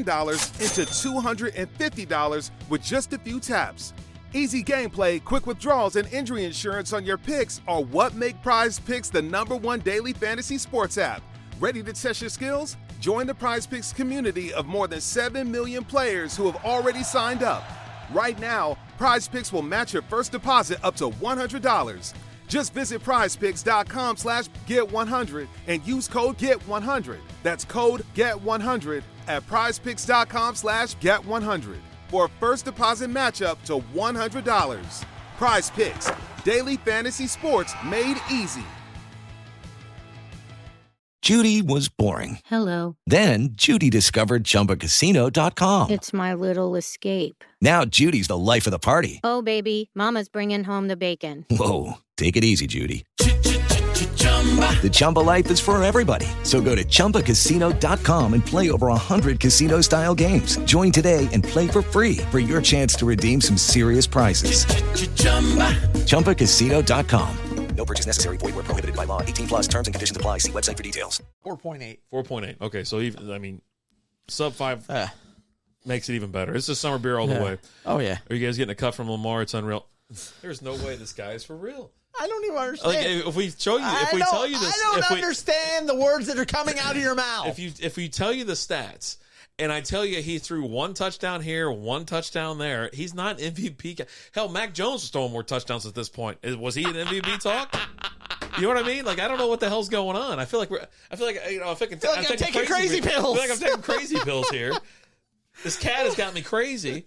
S7: into $250 with just a few taps. Easy gameplay, quick withdrawals, and injury insurance on your picks are what make Prize Picks the #1 daily fantasy sports app. Ready to test your skills? Join the Prize Picks community of more than 7 million players who have already signed up. Right now, Prize Picks will match your first deposit up to $100. Just visit prizepicks.com/get100 and use code GET100. That's code GET100 at prizepicks.com/get100 for a first deposit matchup to $100. Prize Picks, daily fantasy sports made easy.
S8: Judy was boring.
S9: Hello.
S8: Then Judy discovered ChumbaCasino.com.
S9: It's my little escape.
S8: Now Judy's the life of the party.
S9: Oh, baby, mama's bringing home the bacon.
S8: Whoa, take it easy, Judy. The Chumba life is for everybody. So go to ChumbaCasino.com and play over 100 casino-style games. Join today and play for free for your chance to redeem some serious prizes. ChumbaCasino.com. No purchase necessary. Void where prohibited by law. 18+ terms and conditions apply. See website for details.
S3: 4.8.
S2: Okay, so even sub 5 makes it even better. It's a summer beer all the way.
S3: Oh yeah.
S2: Are you guys getting a cut from Lamar? It's unreal. There's no way this guy is for real.
S3: I don't even understand.
S2: Like, if we tell you this,
S3: I don't understand the words that are coming out of your mouth.
S2: If we tell you the stats, and I tell you he threw 1 touchdown here, 1 touchdown there, he's not an MVP. Hell, Mac Jones was throwing more touchdowns at this point. Was he an MVP talk? You know what I mean? Like, I don't know what the hell's going on. I feel like I'm taking crazy pills. I feel like I'm taking crazy pills here. This cat has got me crazy.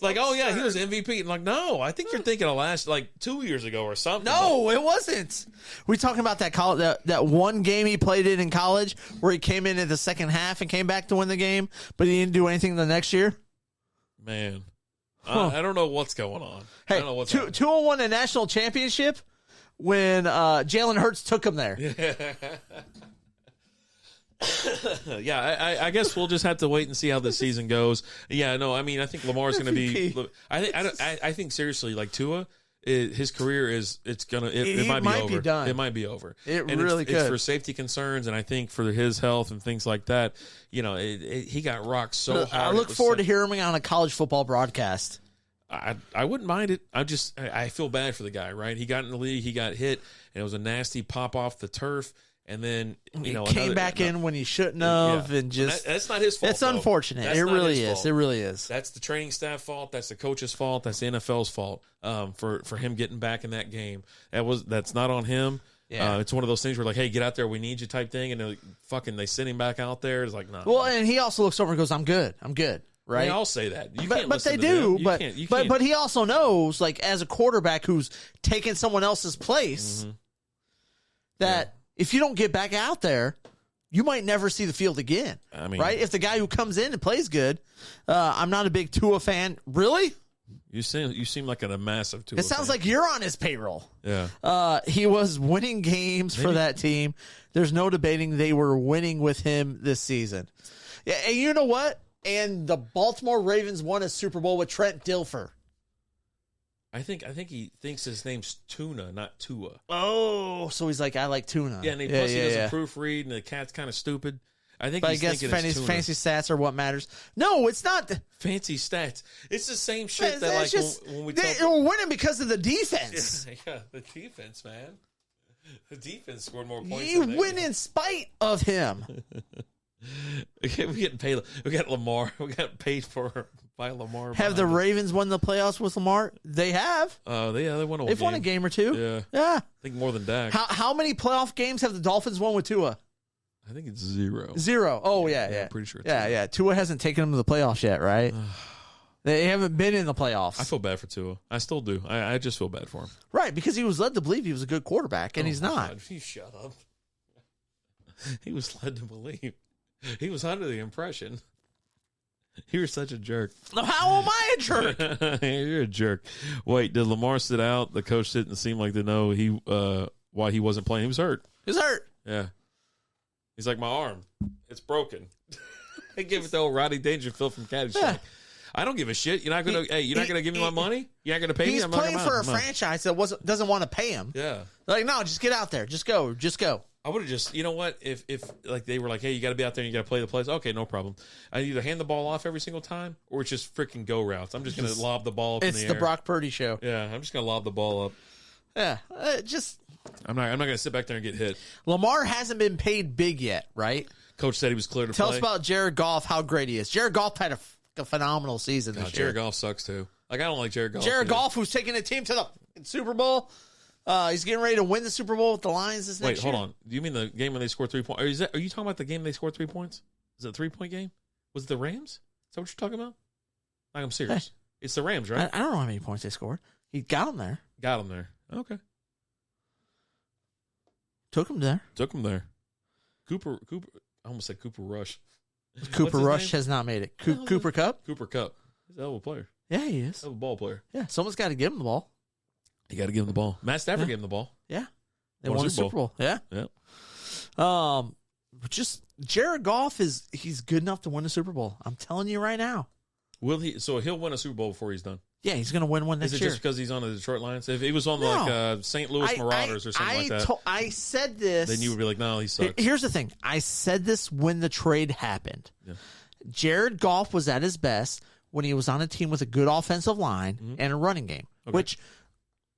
S2: Like, oh yeah, he was MVP. And like, no, I think you're thinking of last 2 years ago or something.
S3: No, it wasn't. We talking about that one game he played in college where he came in the second half and came back to win the game, but he didn't do anything the next year.
S2: Man, I don't know what's going on.
S3: Hey,
S2: I don't know what's
S3: 201 a national championship when Jalen Hurts took him there.
S2: Yeah, I guess we'll just have to wait and see how the season goes. Yeah, no, I mean, I think Lamar's going to be. I think seriously, like Tua, his career it might be over.
S3: Done.
S2: It might be over.
S3: It's
S2: for safety concerns, and I think for his health and things like that. You know, he got rocked so hard.
S3: I look forward to hearing him on a college football broadcast.
S2: I wouldn't mind it. I feel bad for the guy. Right, he got in the league, he got hit, and it was a nasty pop off the turf. And then
S3: he came back in when he shouldn't have, and just
S2: that's not his fault.
S3: It's unfortunate. It really is. It really is.
S2: That's the training staff fault. That's the coach's fault. That's the NFL's fault for him getting back in that game. That's not on him. Yeah. It's one of those things where like, hey, get out there, we need you type thing, and they send him back out there. It's like, no.
S3: Well, and he also looks over and goes, I'm good. Right?
S2: They all say that.
S3: But they do. But he also knows, like, as a quarterback who's taking someone else's place, that. If you don't get back out there, you might never see the field again. I mean, right? If the guy who comes in and plays good, I'm not a big Tua fan. Really?
S2: You seem like a massive Tua.
S3: It sounds like you're on his payroll.
S2: Yeah.
S3: He was winning games for that team. There's no debating they were winning with him this season. Yeah, and you know what? And the Baltimore Ravens won a Super Bowl with Trent Dilfer.
S2: I think he thinks his name's Tuna, not Tua.
S3: Oh, so he's like, I like tuna.
S2: Yeah, and he doesn't proofread, and the cat's kind of stupid. I guess
S3: fancy stats are what matters. No, it's not.
S2: Fancy stats. It's the same shit that like just, when we
S3: were winning because of the defense.
S2: Yeah, the defense, man. The defense scored more points.
S3: You win in spite of him.
S2: We're getting paid. We got Lamar. We got paid by Lamar.
S3: Have the Ravens won the playoffs with Lamar? They have.
S2: They won a
S3: They've won a game or two. Yeah. I
S2: think more than Dak.
S3: How many playoff games have the Dolphins won with Tua?
S2: I think it's 0.
S3: 0. Oh, yeah.
S2: I'm pretty sure it's
S3: 0. Yeah. Tua hasn't taken them to the playoffs yet, right? They haven't been in the playoffs.
S2: I feel bad for Tua. I still do. I just feel bad for him.
S3: Right, because he was led to believe he was a good quarterback, and he's not.
S2: God, you shut up. He was led to believe. He was under the impression. You were such a jerk.
S3: How am I a jerk?
S2: You're a jerk. Wait, did Lamar sit out? The coach didn't seem like to know why he wasn't playing. He was hurt.
S3: He's hurt.
S2: Yeah. He's like, my arm. It's broken. I give it to old Rodney Dangerfield from Caddyshack. Yeah. I don't give a shit. You're not gonna give me my money? You're not gonna pay me?
S3: He's playing for a franchise that doesn't want to pay him.
S2: Yeah.
S3: They're like, no, just get out there. Just go.
S2: I would have just, you know what? If like they were like, hey, you got to be out there and you got to play the plays. Okay, no problem. I either hand the ball off every single time or it's just freaking go routes. I'm just going to lob the ball up in the air.
S3: It's the Brock Purdy show.
S2: Yeah, I'm just going to lob the ball up.
S3: Yeah,
S2: I'm not going to sit back there and get hit.
S3: Lamar hasn't been paid big yet, right?
S2: Coach said he was clear to
S3: Tell
S2: play.
S3: us about Jared Goff, how great he is. Jared Goff had a phenomenal season this year.
S2: Jared Goff sucks too. Like, I don't like Jared Goff.
S3: Jared Goff, who's taking a team to the Super Bowl. He's getting ready to win the Super Bowl with the Lions this next year.
S2: Wait, hold on. Do you mean the game when they scored 3 points? Are you talking about the game they scored 3 points? Is it a 3-point game? Was it the Rams? Is that what you're talking about? Like, I'm serious. Hey, it's the Rams, right?
S3: I don't know how many points they scored. He got them there.
S2: Okay.
S3: Took them there.
S2: Cooper. I almost said Cooper Rush.
S3: Cooper Rush has not made it. Cooper Kupp?
S2: Cooper Kupp. He's a hell of a player.
S3: Yeah, he is.
S2: Hell of a ball player.
S3: Yeah, someone's got to give him the ball.
S2: You got to give him the ball. Matt Stafford gave him the ball.
S3: Yeah. They won the Super Bowl. Yeah. Just Jared Goff he's good enough to win the Super Bowl. I'm telling you right now.
S2: Will he? So he'll win a Super Bowl before he's done.
S3: Yeah, he's going to win one next year.
S2: Is it just because he's on the Detroit Lions? If he was on St. Louis Marauders or something like that,
S3: I said this.
S2: Then you would be like, no, he sucks.
S3: Here's the thing. I said this when the trade happened. Yeah. Jared Goff was at his best when he was on a team with a good offensive line and a running game, which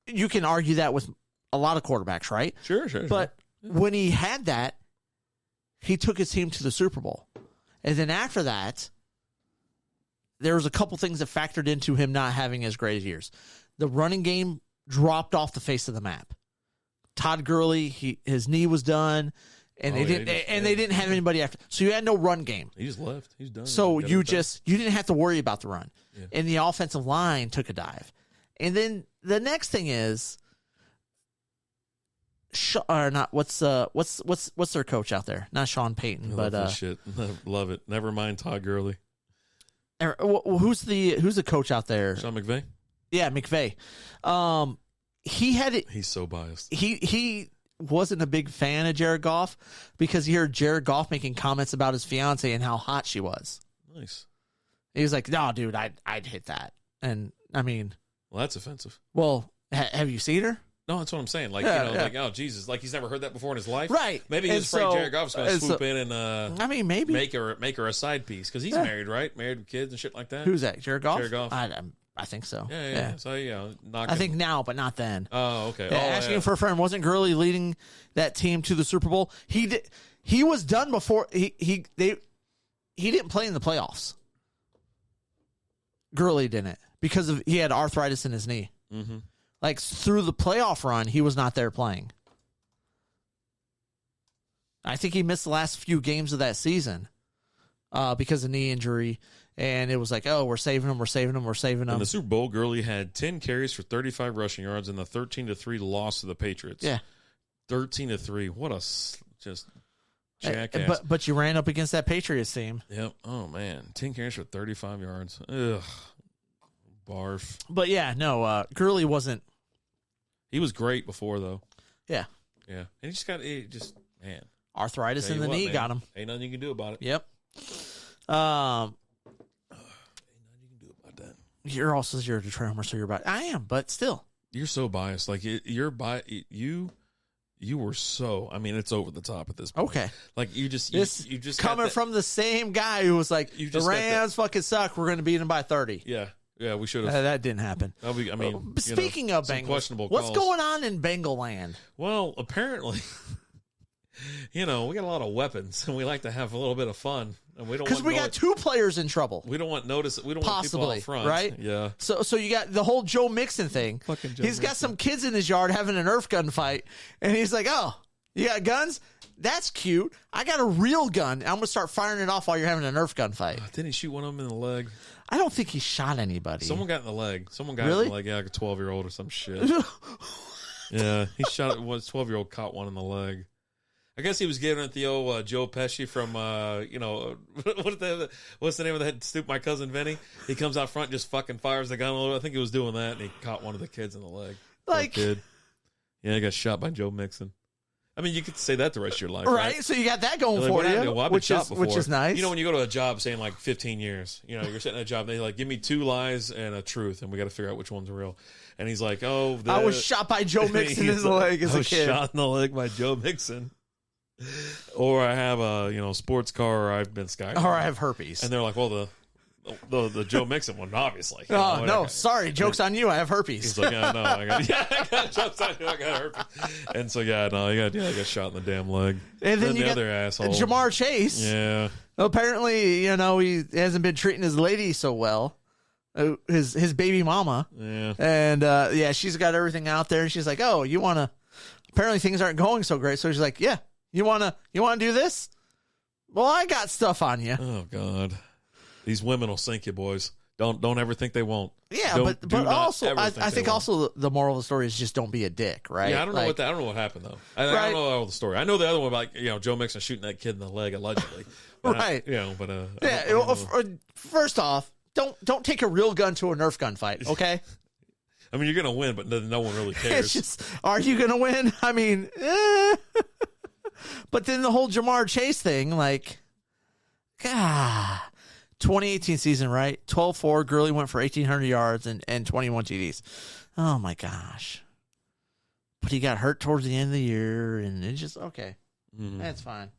S3: you can argue that with a lot of quarterbacks, right?
S2: Sure.
S3: But when he had that, he took his team to the Super Bowl. And then after that, there was a couple things that factored into him not having as great years. The running game dropped off the face of the map. Todd Gurley, his knee was done, and they didn't have anybody after. So you had no run game.
S2: He just left. He's done.
S3: So you didn't have to worry about the run. Yeah. And the offensive line took a dive. And then the next thing is, what's their coach out there? Not Sean Payton, but
S2: shit. Love it. Never mind Todd Gurley.
S3: Who's the coach out there?
S2: Sean McVay.
S3: Yeah, McVay. He had it.
S2: He's so biased.
S3: He wasn't a big fan of Jared Goff because he heard Jared Goff making comments about his fiance and how hot she was.
S2: Nice.
S3: He was like, "No, dude, I'd hit that." And I mean,
S2: well, that's offensive.
S3: Well, have you seen her?
S2: No, that's what I'm saying. Like, like, oh, Jesus. Like, he's never heard that before in his life.
S3: Right.
S2: Maybe he was afraid Jared Goff's going to swoop in and,
S3: I mean, maybe
S2: make her a side piece. Because he's married, right? Married with kids and shit like that.
S3: Who's that? Jared Goff?
S2: Jared Goff.
S3: I think so.
S2: Yeah. So,
S3: I think now, but not then.
S2: Oh, okay.
S3: Asking for a friend. Wasn't Gurley leading that team to the Super Bowl? He was done before. He didn't play in the playoffs. Gurley didn't because he had arthritis in his knee.
S2: Mm-hmm.
S3: Like, through the playoff run, he was not there playing. I think he missed the last few games of that season because of knee injury. And it was like, oh, we're saving him. In
S2: the Super Bowl, Gurley had 10 carries for 35 rushing yards in the 13-3 loss to the Patriots.
S3: Yeah.
S2: 13-3. What a just Jackass.
S3: But you ran up against that Patriots team.
S2: Yep. Oh, man. 10 carries for 35 yards. Ugh. Barf.
S3: But, yeah, no, Gurley wasn't.
S2: He was great before, though.
S3: Yeah.
S2: Yeah. And man.
S3: Arthritis in the knee got him.
S2: Ain't nothing you can do about it.
S3: Yep.
S2: Ain't nothing you can do about that.
S3: You're also a Detroit homer, so you're biased. I am, but still.
S2: You're so biased. Like, you were so, I mean, it's over the top at this point.
S3: Okay.
S2: Like, you just
S3: coming from the same guy who was like, the Rams fucking suck. We're going to beat them by 30.
S2: Yeah. Yeah, we should have.
S3: That didn't happen.
S2: Speaking
S3: of Bengals,
S2: questionable
S3: what's
S2: calls.
S3: going on in Bengal land?
S2: Well, apparently, we got a lot of weapons, and we like to have a little bit of fun. And we don't
S3: because we got 2 players in trouble.
S2: We don't want notice. We don't
S3: possibly
S2: want people out front,
S3: right?
S2: Yeah.
S3: So you got the whole Joe Mixon thing. He's got some kids in his yard having a Nerf gun fight, and he's like, "Oh, you got guns? That's cute. I got a real gun. I'm gonna start firing it off while you're having a Nerf gun fight."
S2: Didn't he shoot one of them in the leg?
S3: I don't think he shot anybody.
S2: Someone got in the leg. Someone got
S3: really?
S2: in the leg. Yeah, like a 12-year-old or some shit. Yeah, he shot it. 12-year-old caught one in the leg. I guess he was giving it the old Joe Pesci from, what's the name of that? Stoop My Cousin Vinny. He comes out front, just fucking fires the gun a little bit. I think he was doing that, and he caught one of the kids in the leg.
S3: Like,
S2: kid. Yeah, he got shot by Joe Mixon. I mean, you could say that the rest of your life,
S3: right? So you got that going for you,
S2: well, I've been shot before.
S3: Which is nice.
S2: You know, when you go to a job saying like 15 years, you're sitting at a job, they like, give me 2 lies and a truth, and we got to figure out which one's real. And he's like, I
S3: was shot by Joe Mixon in the leg as a kid.
S2: Shot in the leg by Joe Mixon. Or I have a sports car, or I've been skydiving.
S3: Or I have herpes.
S2: And they're like, well, the Joe Mixon one, obviously.
S3: Oh, no, sorry. Joke's on you. I have herpes.
S2: He's like, yeah, no, I got joke's on you. I got herpes. And so, I got shot in the damn leg.
S3: And then you
S2: the
S3: got
S2: other asshole.
S3: Jamar Chase.
S2: Yeah.
S3: Apparently, he hasn't been treating his lady so well. His baby mama.
S2: Yeah.
S3: And, she's got everything out there. And she's like, oh, you want to, apparently things aren't going so great. So she's like, yeah, you want to do this? Well, I got stuff on you.
S2: Oh, God. These women will sink you, boys. Don't ever think they won't.
S3: Yeah, but also, I think also the moral of the story is just don't be a dick, right?
S2: Yeah, I don't know what happened though. I don't know all the story. I know the other one about Joe Mixon shooting that kid in the leg allegedly.
S3: Right. First off, don't take a real gun to a Nerf gun fight, okay?
S2: I mean, you're gonna win, but no one really cares.
S3: It's just, are you gonna win? I mean, but then the whole Jamar Chase thing, like, God. 2018 season, right? 12-4. Gurley went for 1,800 yards and 21 TDs. Oh, my gosh. But he got hurt towards the end of the year, and it's just, okay. Mm-hmm. That's fine.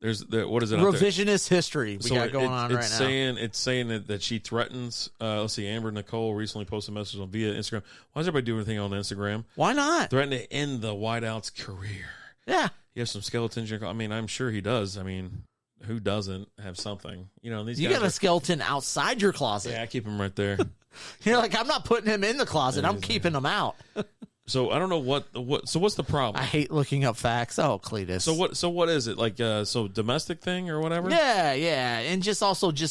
S2: What is it?
S3: Revisionist history we got going on right now.
S2: It's saying that she threatens, let's see, Amber Nicole recently posted a message via Instagram. Why does everybody do anything on Instagram?
S3: Why not?
S2: Threatening to end the wideout's career.
S3: Yeah.
S2: You have some skeletons. I mean, I'm sure he does. I mean, who doesn't have something? These
S3: you
S2: guys
S3: got a skeleton outside your closet.
S2: Yeah, I keep him right there.
S3: You're like, I'm not putting him in the closet. I'm keeping him out.
S2: So I don't know what. So what's the problem?
S3: I hate looking up facts. Oh, Cletus.
S2: So what is it like? Domestic thing or whatever?
S3: Yeah, and just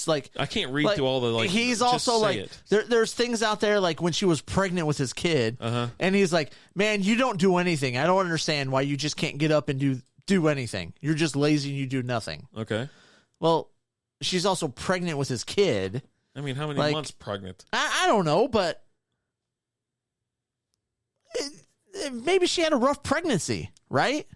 S3: like
S2: I can't read through all the
S3: He's also like there's things out there like when she was pregnant with his kid, and he's like, man, you don't do anything. I don't understand why you just can't get up and do anything. You're just lazy and you do nothing.
S2: Okay.
S3: Well, she's also pregnant with his kid.
S2: I mean, how many months pregnant?
S3: I don't know, but maybe she had a rough pregnancy, right?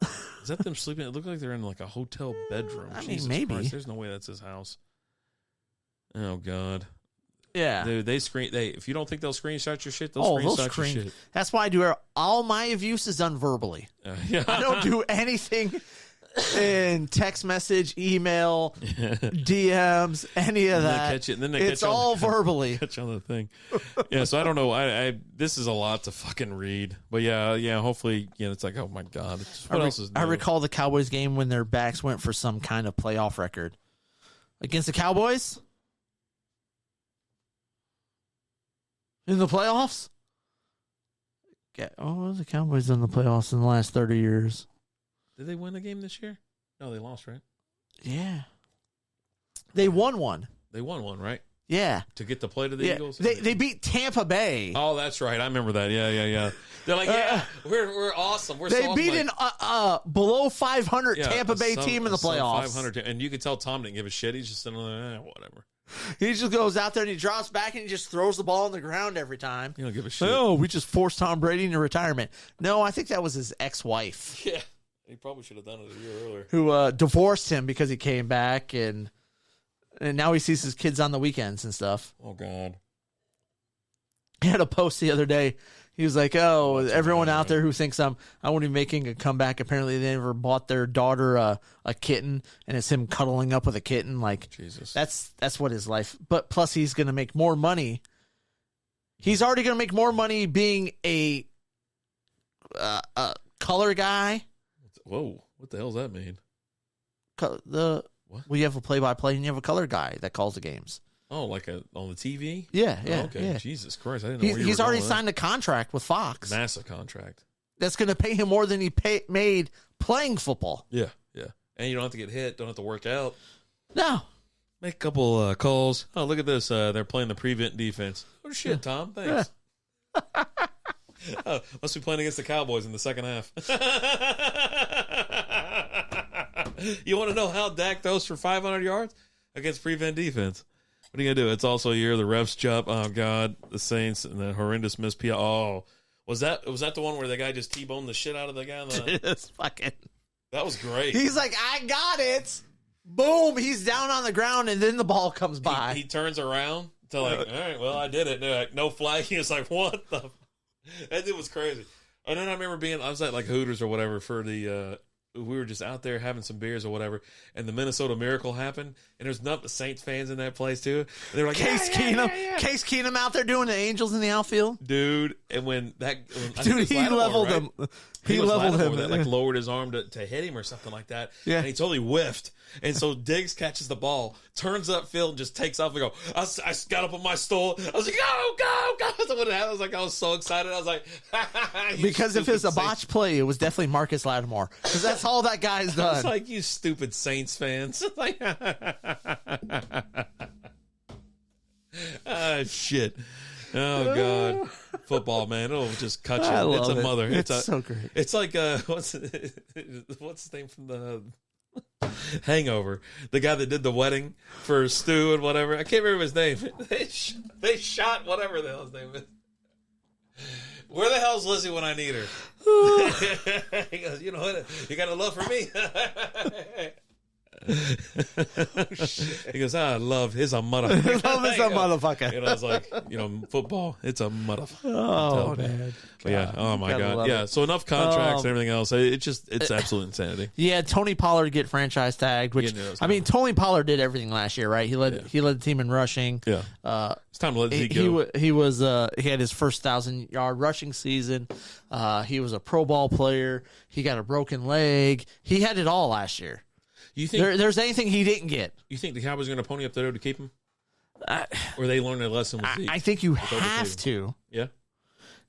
S2: Is that them sleeping? It looked like they're in like a hotel bedroom.
S3: I mean,
S2: Jesus
S3: maybe.
S2: Christ, there's no way that's his house. Oh, God.
S3: Yeah.
S2: Dude, if you don't think they'll screenshot your shit, they'll screenshot your shit.
S3: That's why I do all my abuse is done verbally.
S2: Yeah.
S3: I don't do anything in text message, email, DMs, any of that. It's all verbally.
S2: Catch on the thing. Yeah, so I don't know. I this is a lot to fucking read. But yeah, hopefully, it's like, oh my God. What else is new?
S3: I recall the Cowboys game when their backs went for some kind of playoff record. Against the Cowboys? In the playoffs? The Cowboys in the playoffs in the last 30 years.
S2: Did they win the game this year? No, they lost, right?
S3: Yeah. They won one.
S2: They won one, right?
S3: Yeah.
S2: To get to play to the Eagles?
S3: They beat Tampa Bay.
S2: Oh, that's right. I remember that. Yeah. They're like, we're awesome. We're
S3: They
S2: so
S3: beat
S2: awesome.
S3: an below 500 Tampa Bay team in the playoffs.
S2: 500, and you could tell Tom didn't give a shit. He's just sitting there, whatever.
S3: He just goes out there and he drops back and he just throws the ball on the ground every time.
S2: You don't give a shit.
S3: Oh, we just forced Tom Brady into retirement. No, I think that was his ex-wife.
S2: Yeah. He probably should have done it a year earlier.
S3: Who divorced him because he came back and now he sees his kids on the weekends and stuff.
S2: Oh, God.
S3: He had a post the other day. He was like, "Oh, everyone out there who thinks I won't be making a comeback. Apparently, they never bought their daughter a kitten, and it's him cuddling up with a kitten. Like,
S2: Jesus,
S3: that's what his life. But plus, he's going to make more money. He's already going to make more money being a color guy.
S2: Whoa, what the hell does that mean?
S3: What? Well, you have a play-by-play, and you have a color guy that calls the games.
S2: Oh, like on the TV?
S3: Yeah.
S2: Oh, okay.
S3: Yeah.
S2: Jesus Christ, I didn't know.
S3: He's already signed a contract with Fox.
S2: Massive contract.
S3: That's going to pay him more than he made playing football.
S2: Yeah. And you don't have to get hit. Don't have to work out.
S3: No.
S2: Make a couple calls. Oh, look at this. They're playing the prevent defense. Oh, shit, Tom. Thanks. Oh, must be playing against the Cowboys in the second half. You want to know how Dak throws for 500 yards? Against prevent defense. What are you going to do? It's also a year the refs jump. Oh, God. The Saints and the horrendous miss PI. Oh, was that the one where the guy just T-boned the shit out of the guy? That was great.
S3: He's like, I got it. Boom. He's down on the ground, and then the ball comes by.
S2: He turns around to like, all right, well, I did it. Like, no flag. He was like, what the? That dude was crazy. And then I remember I was at like Hooters or whatever for the, we were just out there having some beers or whatever, and the Minnesota Miracle happened, and there's nothing but Saints fans in that place too. And they were like,
S3: Case Keenum out there doing the Angels in the outfield,
S2: dude. And when
S3: he leveled him. He leveled him.
S2: That, like lowered his arm to hit him or something like that.
S3: Yeah,
S2: and he totally whiffed. And so Diggs catches the ball, turns upfield, and just takes off. And go, I got up on my stool. I was like, go! So what happened? I was like, I was so excited. I was like,
S3: because if it's a botch play, it was definitely Marcus Lattimore, because that's all that guy's done.
S2: I was like, you stupid Saints fans. Like, shit. Oh God, football, man! It'll just cut you. It's a mother.
S3: It's so great.
S2: It's like what's his name from the Hangover? The guy that did the wedding for Stu and whatever. I can't remember his name. They shot whatever the hell his name is. Where the hell's Lizzie when I need her? He goes, you know what? You got a love for me. He goes, love is a motherfucker.
S3: Love is a motherfucker.
S2: You know, it's like, football, it's a motherfucker.
S3: Oh, man.
S2: But yeah, oh my God. Yeah, so enough contracts and everything else. It's absolute insanity.
S3: Yeah, Tony Pollard get franchise tagged, which, Tony Pollard did everything last year, right? He led the team in rushing.
S2: Yeah. It's time to let Zeke go.
S3: He had his first 1,000-yard rushing season. He was a Pro Bowl player. He got a broken leg. He had it all last year. You think there's anything he didn't get?
S2: You think the Cowboys are going to pony up the road to keep him? Or they learned their lesson with Zeke?
S3: I think you have to.
S2: Yeah.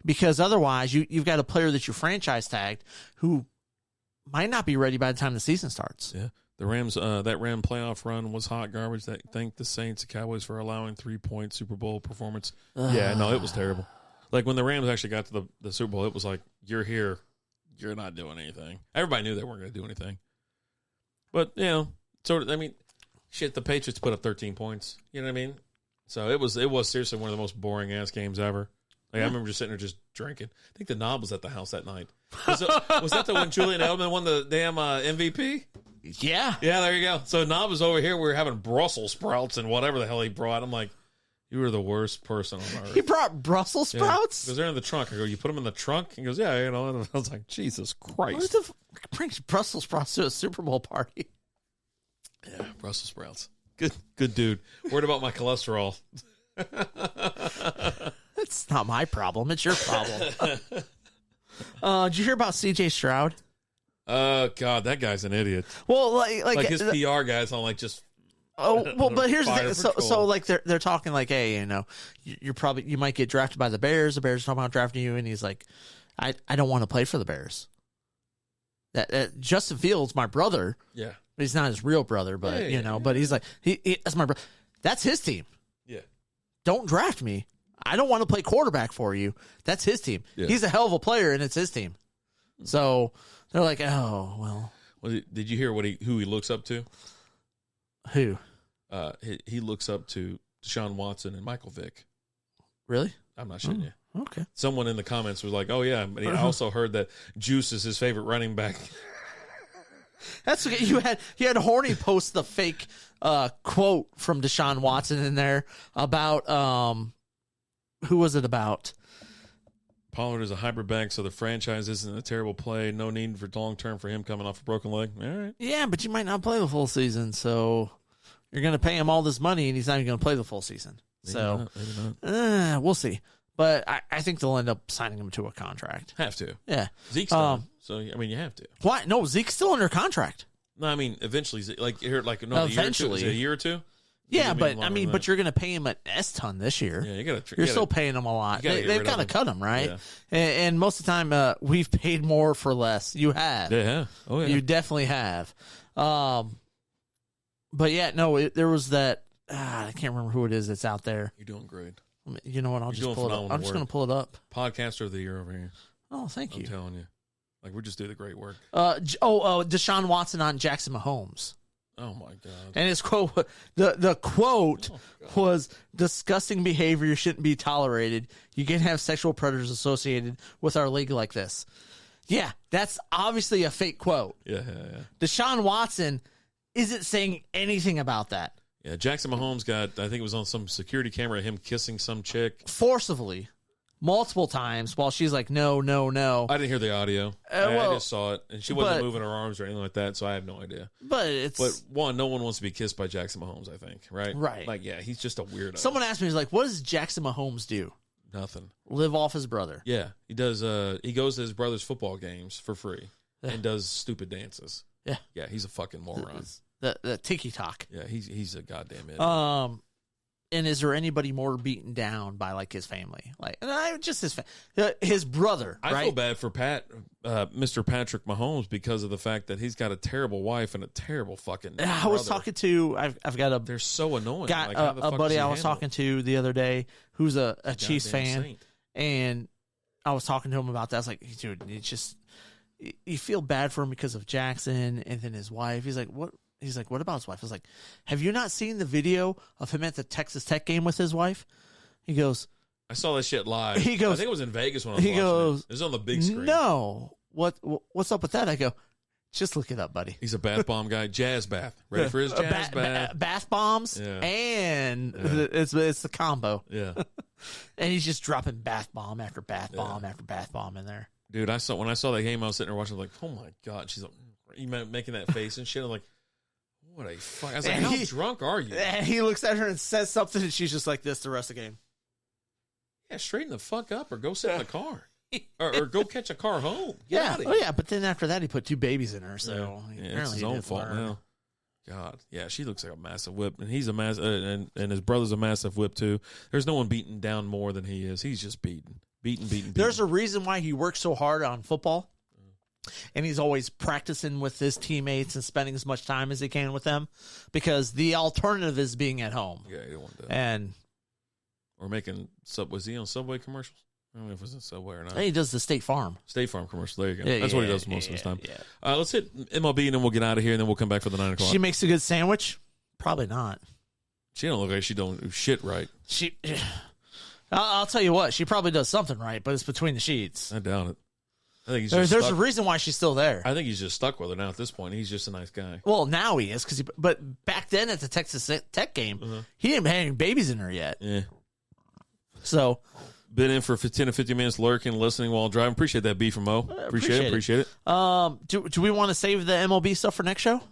S3: Because otherwise, you've got a player that you franchise tagged who might not be ready by the time the season starts.
S2: Yeah. The Rams, that Ram playoff run was hot garbage. Thank the Saints, the Cowboys for allowing 3-point Super Bowl performance. Yeah, no, it was terrible. Like when the Rams actually got to the Super Bowl, it was like, you're here, you're not doing anything. Everybody knew they weren't going to do anything. But, the Patriots put up 13 points. You know what I mean? So it was seriously one of the most boring ass games ever. Like, I remember just sitting there just drinking. I think the Knob was at the house that night. Was that the when Julian Edelman won the damn MVP?
S3: Yeah.
S2: Yeah, there you go. So Knob was over here. We were having Brussels sprouts and whatever the hell he brought. I'm like, you were the worst person on earth.
S3: He brought Brussels sprouts?
S2: Because they're in the trunk. I go, you put them in the trunk? He goes, yeah, And I was like, Jesus Christ.
S3: What the brings Brussels sprouts to a Super Bowl party?
S2: Yeah, Brussels sprouts. Good dude. Worried about my cholesterol.
S3: That's not my problem. It's your problem. Did you hear about C.J. Stroud?
S2: Oh, God, that guy's an idiot.
S3: Well, like
S2: his PR guys on just...
S3: Oh, well, but here's the thing. So like they're talking like, hey, you might get drafted by the Bears. The Bears are talking about drafting you, and he's like, I don't want to play for the Bears. That Justin Fields, my brother.
S2: Yeah.
S3: He's not his real brother, but but he's like, that's my brother. That's his team.
S2: Yeah.
S3: don't draft me. I don't want to play quarterback for you. That's his team. Yeah. He's a hell of a player, and it's his team. So they're like, oh, well.
S2: Well, did you hear who he looks up to?
S3: Who?
S2: He looks up to Deshaun Watson and Michael Vick.
S3: Really?
S2: I'm not shitting you.
S3: Okay.
S2: Someone in the comments was like, oh, yeah. But he also heard that Juice is his favorite running back.
S3: That's okay. You had Horny post the fake quote from Deshaun Watson in there about who was it about?
S2: Pollard is a hybrid back, so the franchise isn't a terrible play. No need for long term for him coming off a broken leg. All right.
S3: Yeah, but you might not play the full season, so you're going to pay him all this money, and he's not even going to play the full season. Maybe not. We'll see. But I think they'll end up signing him to a contract.
S2: Have to.
S3: Yeah.
S2: Zeke's done, so I mean, you have to.
S3: Why? No, Zeke's still under contract.
S2: No, I mean, eventually,
S3: Eventually.
S2: A year or two.
S3: Yeah, but but you're going to pay him an S-ton this year.
S2: Yeah,
S3: you're still paying him a lot. They've got to cut him, right? Yeah. And most of the time, we've paid more for less. You have.
S2: Yeah. Oh, yeah.
S3: You definitely have. But yeah, no, there was that. I can't remember who it is that's out there.
S2: You're doing great.
S3: You know what? I'll just pull it up. I'm just going to pull it up.
S2: Podcaster of the year over here.
S3: Oh, thank you.
S2: I'm telling you. Like, we're just doing the great work.
S3: Deshaun Watson on Jackson Mahomes.
S2: Oh, my God.
S3: And his quote, the quote was, disgusting behavior shouldn't be tolerated. You can't have sexual predators associated with our league like this. Yeah, that's obviously a fake quote.
S2: Yeah.
S3: Deshaun Watson isn't saying anything about that.
S2: Yeah, Jackson Mahomes got, I think it was on some security camera, him kissing some chick.
S3: Forcibly. Multiple times while she's like, no.
S2: I didn't hear the audio. I just saw it. And she wasn't moving her arms or anything like that, so I have no idea.
S3: But
S2: one, no one wants to be kissed by Jackson Mahomes, I think, right?
S3: Right.
S2: Like, yeah, he's just a weirdo.
S3: Someone asked me, he's like, what does Jackson Mahomes do?
S2: Nothing.
S3: Live off his brother.
S2: Yeah, he does. He goes to his brother's football games for free and does stupid dances. Yeah, he's a fucking moron.
S3: The tiki talk.
S2: Yeah, he's a goddamn idiot.
S3: And is there anybody more beaten down by like his family, just his brother?
S2: I feel bad for Mr. Patrick Mahomes because of the fact that he's got a terrible wife and a terrible fucking brother.
S3: I was talking to I've got
S2: they're so annoying.
S3: Got a buddy I was talking to the other day who's a Chiefs fan, saint. And I was talking to him about that. I was like, dude, it's just you feel bad for him because of Jackson and then his wife. He's like, what? He's like, what about his wife? I was like, have you not seen the video of him at the Texas Tech game with his wife? He goes,
S2: I saw that shit live.
S3: He goes,
S2: I think it was in Vegas when I was watching it. It was on the big screen.
S3: No. What's up with that? I go, just look it up, buddy.
S2: He's a bath bomb guy. Jazz bath. Ready for his jazz bath.
S3: Bath bombs and it's the combo.
S2: Yeah.
S3: And he's just dropping bath bomb after bath bomb after bath bomb in there.
S2: Dude, when I saw that game, I was sitting there watching like, oh my God. She's like, you making that face and shit. I'm like, what a fuck. I was like, how drunk are you?
S3: And he looks at her and says something, and she's just like this the rest of the game.
S2: Yeah, straighten the fuck up or go sit in the car. or go catch a car home. Get out of here.
S3: Oh, yeah, but then after that, he put 2 babies in her, so
S2: it's his own fault now. God. Yeah, she looks like a massive whip, and he's a massive, and his brother's a massive whip, too. There's no one beating down more than he is. He's just beating. There's a reason
S3: why he works so hard on football. And he's always practicing with his teammates and spending as much time as he can with them because the alternative is being at home.
S2: Yeah, you don't want that.
S3: And
S2: or making was he on Subway commercials? I don't know if it was in Subway or not.
S3: He does the State Farm
S2: commercial. There you go. That's what he does most of his time. Yeah. Let's hit MLB and then we'll get out of here and then we'll come back for the 9 o'clock.
S3: She makes a good sandwich? Probably not.
S2: She don't look like she don't do shit right.
S3: I'll tell you what. She probably does something right, but it's between the sheets.
S2: I doubt it. I think
S3: there's a reason why she's still there.
S2: I think he's just stuck with her now at this point. He's just a nice guy.
S3: Well, now he is but back then at the Texas Tech game, he didn't have any babies in her yet.
S2: Yeah.
S3: So,
S2: been in for 10 to 15 minutes, lurking, listening while driving. Appreciate that, B from Mo. Appreciate it.
S3: Do we want to save the MLB stuff for next show?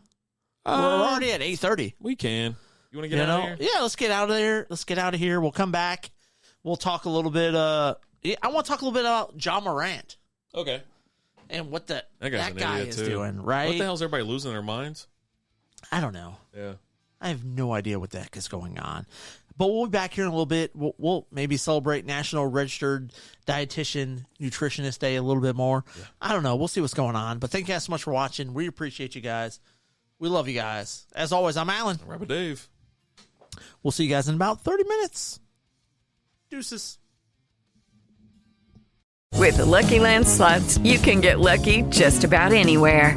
S3: We're already at 8:30.
S2: We can. You want to get out of here?
S3: Yeah, let's get out of there. Let's get out of here. We'll come back. We'll talk a little bit. I want to talk a little bit about John Morant.
S2: Okay.
S3: And what that
S2: guy
S3: is doing, right?
S2: What the hell is everybody losing their minds?
S3: I don't know.
S2: Yeah.
S3: I have no idea what the heck is going on. But we'll be back here in a little bit. We'll maybe celebrate National Registered Dietitian Nutritionist Day a little bit more. Yeah. I don't know. We'll see what's going on. But thank you guys so much for watching. We appreciate you guys. We love you guys. As always, I'm Alan.
S2: Robert Dave.
S3: We'll see you guys in about 30 minutes. Deuces.
S10: With the Lucky Land Slots, you can get lucky just about anywhere.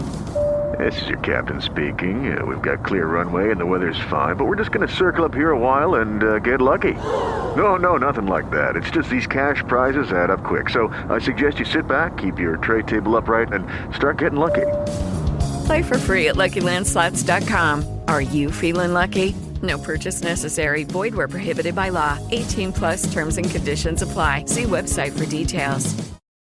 S11: This is your captain speaking. We've got clear runway and the weather's fine, but we're just going to circle up here a while and get lucky. No, nothing like that. It's just these cash prizes add up quick. So I suggest you sit back, keep your tray table upright, and start getting lucky.
S10: Play for free at LuckyLandSlots.com. Are you feeling lucky? No purchase necessary. Void where prohibited by law. 18+ terms and conditions apply. See website for details.